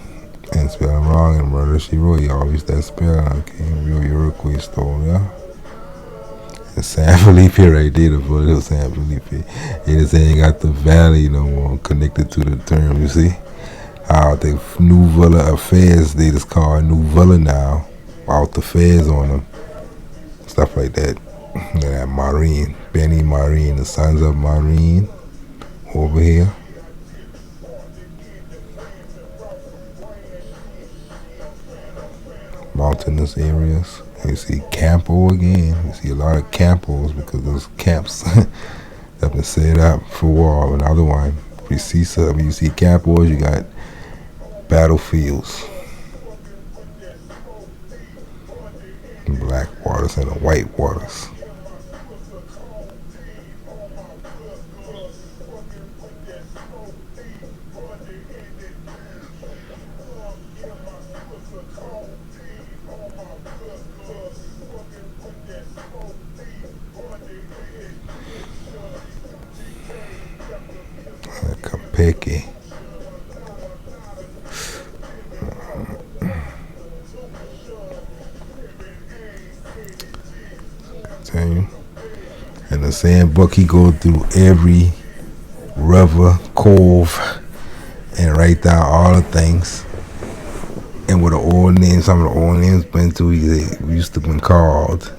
and spell them wrong. And Murder She Wrote, you always that spell. Okay, real Iroquois story, yeah. And San Felipe right there, the village of San Felipe. It is saying you got the valley no more connected to the term. You see how the new Villa affairs they just call a new Villa now, out the fairs on them, stuff like that. And that Marine, Benny Marine, the sons of Marine over here. Mountainous areas. You see Campo again. You see a lot of Campos because those camps have been set up for war. Another one, Precisa. You see Campos, you got battlefields. Black waters and the white waters. Capeke. Tell you. In the same book, he go through every river, cove, and write down all the things. And with the old names, some of the old names been to, we used to been called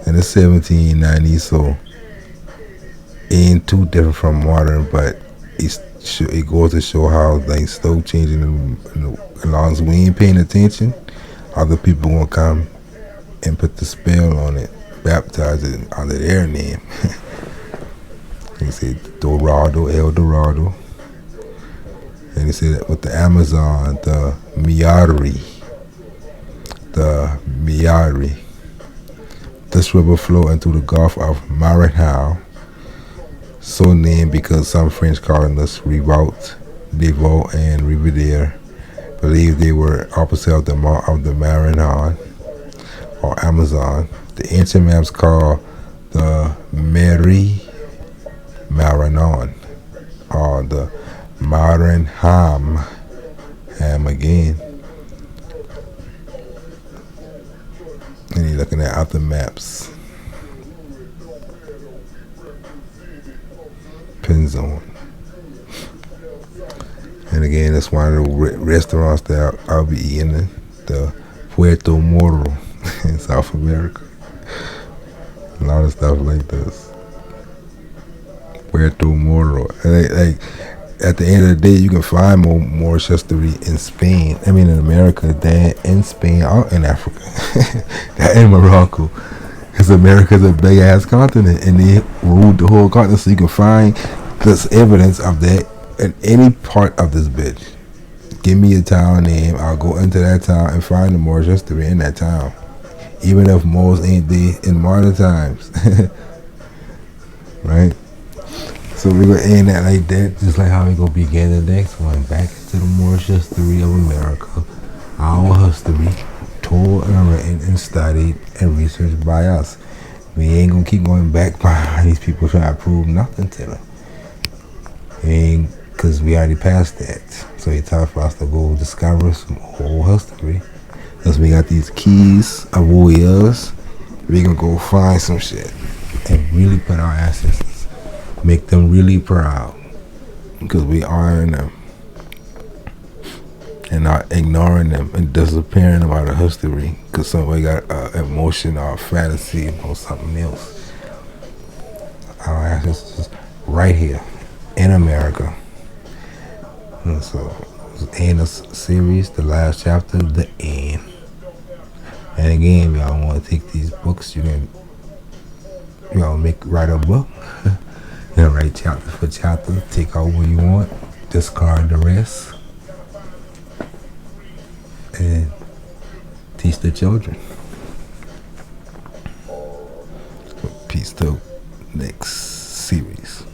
in the 1790s, so it ain't too different from modern, but it goes to show how things still changing. As long as we ain't paying attention, other people gonna come and put the spell on it, baptize it under their name. You say Dorado, El Dorado. And they say that with the Amazon, the Miari. This river flow into the Gulf of Maranhão, so named because some French colonists, Rivault, Devaux, and Riverdale, believed they were opposite of the Maranhão or Amazon. The ancient maps call the Mary Maranon or the Maranham again. And you're looking at other maps. Penzone. And again, that's one of the restaurants that I'll be eating in, the Puerto Moro in South America. A lot of stuff like this. Puerto Moro. Like at the end of the day, you can find more history in Spain. I mean, in America, than in Spain or in Africa, than in Morocco. Because America's a big ass continent, and they ruled the whole continent. So you can find this evidence of that in any part of this bitch. Give me a town name, I'll go into that town and find the more history in that town, even if most ain't there in modern times. Right? So we're going to end that like that, just like how we going to begin the next one. Back into the Moorish history of America. Our history, told and written and studied and researched by us. We ain't going to keep going back behind these people trying to prove nothing to them. Because we already passed that. So it's time for us to go discover some whole history. Because we got these keys of warriors. We can go find some shit and really put our ancestors. Make them really proud, because we honoring them and not ignoring them and disappearing them out of history because somebody got emotion or fantasy or something else. This is right here in America. And so, it's the end of series, the last chapter, the end. And again, if y'all want to take these books, you can, write a book. Write chapter for chapter, take out what you want, discard the rest, and teach the children. Peace to next series.